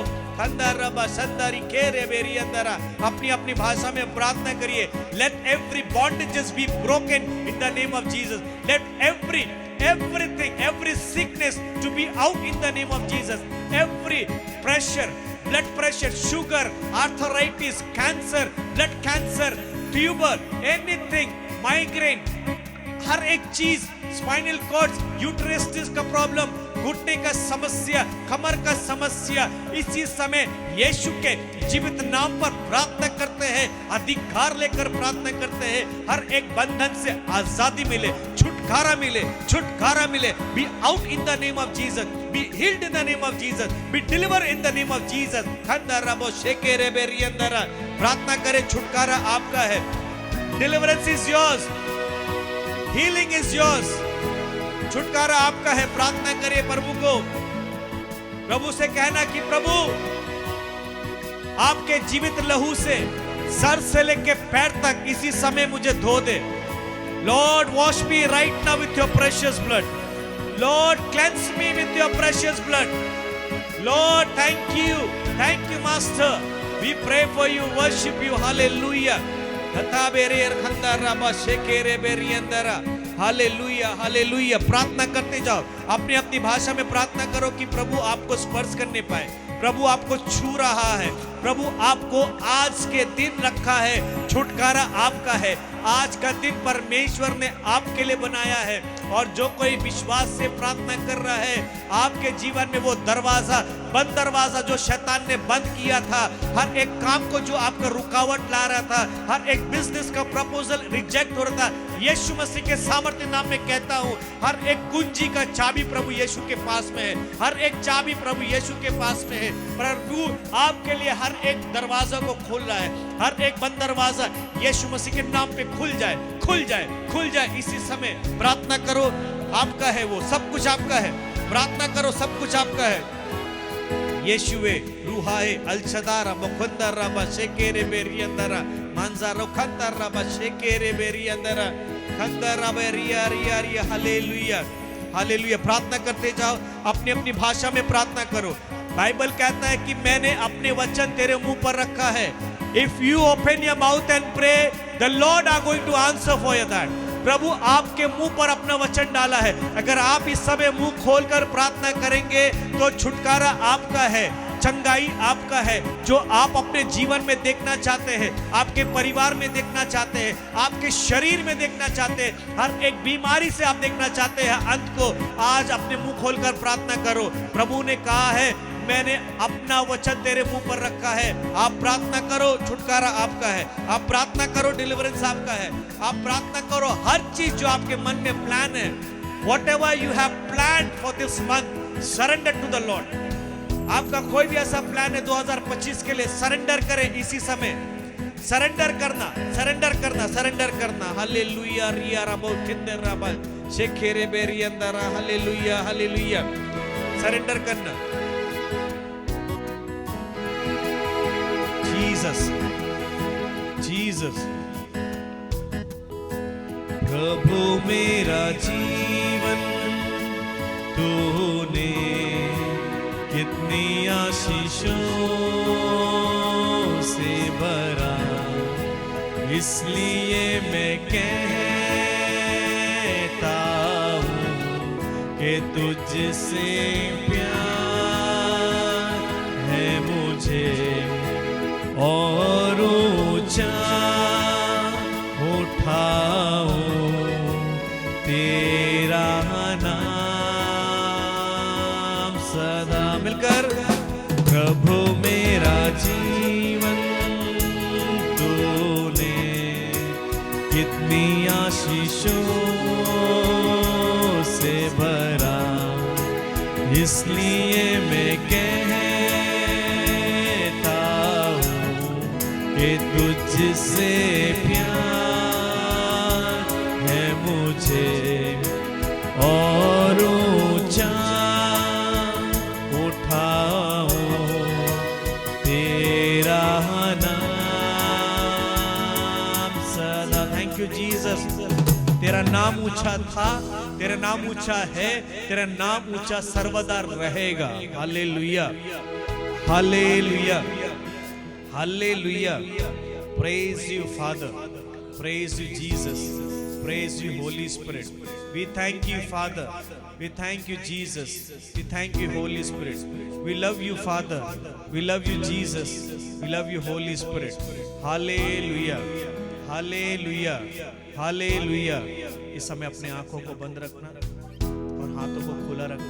अपनी अपनी भाषा में प्रार्थना करिए। Let every bondages be broken in the name of Jesus. Let everything, every sickness to be out in the name of Jesus. Every pressure, blood pressure, sugar, arthritis, cancer, blood cancer, tumor, anything, migraine, हर एक चीज, spinal cord, यूट्रेसिस का problem, घुटने का समस्या, कमर का समस्या, इसी समय यीशु के जीवित नाम पर प्रार्थना करते हैं, अधिकार लेकर प्रार्थना करते हैं। हर एक बंधन से आजादी मिले, छुटकारा मिले, छुटकारा मिले। Be out in the name of Jesus, be healed in the name of Jesus, B deliver in the name of Jesus. प्रार्थना करें, छुटकारा आपका है। Deliverance is yours, healing is yours. छुटकारा आपका है। प्रार्थना करिए प्रभु को, प्रभु से कहना कि प्रभु आपके जीवित लहू से सर से लेके पैर तक इसी समय मुझे धो दे। Lord wash me right now with your precious blood. Lord cleanse me with your precious blood. Lord thank you master. We pray for you, worship you, hallelujah. Hallelujah, hallelujah. प्रार्थना करते जाओ, अपनी अपनी भाषा में प्रार्थना करो कि प्रभु आपको स्पर्श करने पाए, प्रभु आपको छू रहा है, प्रभु आपको आज के दिन रखा है। छुटकारा आपका है। आज का दिन परमेश्वर ने आपके लिए बनाया है, और जो कोई विश्वास से प्रार्थना कर रहा है, आपके जीवन में वो दरवाजा, बंद दरवाजा जो शैतान ने बंद किया था, हर एक काम को जो आपका रुकावट ला रहा था, हर एक बिजनेस का प्रपोजल रिजेक्ट हो रहा था, यीशु मसीह के सामर्थ्य नाम में कहता हूं, हर एक कुंजी का चाबी प्रभु यीशु के पास में है। हर एक चाबी प्रभु यीशु के पास में है। प्रभु आपके लिए हर एक दरवाजा को खोल रहा है। हर एक बंद दरवाजा यीशु मसीह के नाम पे खुल जाए, खुल जाए, खुल जाए। इसी समय प्रार्थना करो, आपका है वो, सब कुछ आपका है। प्रार्थना करो, सब कुछ आपका है। यीशुवे रूहाए अलशदारा मुखंदरा बशेकेरे बेरियंदरा मांजा रोखंदरा बशेकेरे बेरियंदरा खंदरा बेरिया रिया रिया। Hallelujah, hallelujah. प्रार्थना करते जाओ, अपनी अपनी भाषा में प्रार्थना करो। बाइबल कहता है कि मैंने अपने वचन तेरे मुंह पर रखा है। If you open your mouth and pray, the Lord are going to answer for you that. प्रभु आपके मुंह पर अपना वचन डाला है। अगर आप इस समय मुंह खोलकर प्रार्थना करेंगे तो छुटकारा आपका है, चंगाई आपका है। जो आप अपने जीवन में देखना चाहते हैं, आपके परिवार में देखना चाहते हैं, आपके शरीर में देखना चाहते हैं, हर एक बीमारी से आप देखना चाहते हैं अंत को, आज अपने मुंह खोलकर प्रार्थना करो। प्रभु ने कहा है मैंने अपना वचन तेरे मुंह पर रखा है। आप प्रार्थना करो, छुटकारा आपका है। आप प्रार्थना करो, डिलीवरेंस आपका है। आप प्रार्थना करो, हर चीज जो आपके मन में प्लान है, whatever you have planned for this month, surrender to the Lord। आपका कोई भी ऐसा प्लान है 2025 के लिए, सरेंडर करें इसी समय। सरेंडर करना, सरेंडर करना, सरेंडर करना। हालेलुया रिया रबो किंदर रबा शेखेरे बेरियंदरा। Hallelujah, hallelujah. सरेंडर करना। Jesus, Jesus. प्रभु मेरा जीवन तूने कितनी आशीषों से भरा, इसलिए मैं कहता हूँ कि तुझसे प्यार है मुझे, और ऊंचा उठाऊं तेरा नाम सदा। मिलकर प्रभु मेरा जीवन तूने कितनी आशीषों से भरा, इसलिए मैं कहता हूँ कि तुझसे प्यार है मुझे, और ऊंचा उठाऊं तेरा नाम सदा। Thank you Jesus. तेरा नाम ऊंचा था, तेरा नाम ऊंचा है, तेरा नाम ऊंचा सर्वदा रहेगा। Hallelujah, hallelujah, hallelujah. Praise you, Father. Praise you, Jesus. Praise you, Holy Spirit. We thank you, Father. We thank you, Jesus. We thank you, Holy Spirit. We love you, Father. We love you, Jesus. We love you, Holy Spirit. Hallelujah. Hallelujah. Hallelujah. इस समय अपने आंखों को बंद रखना और हाथों को खुला रखना।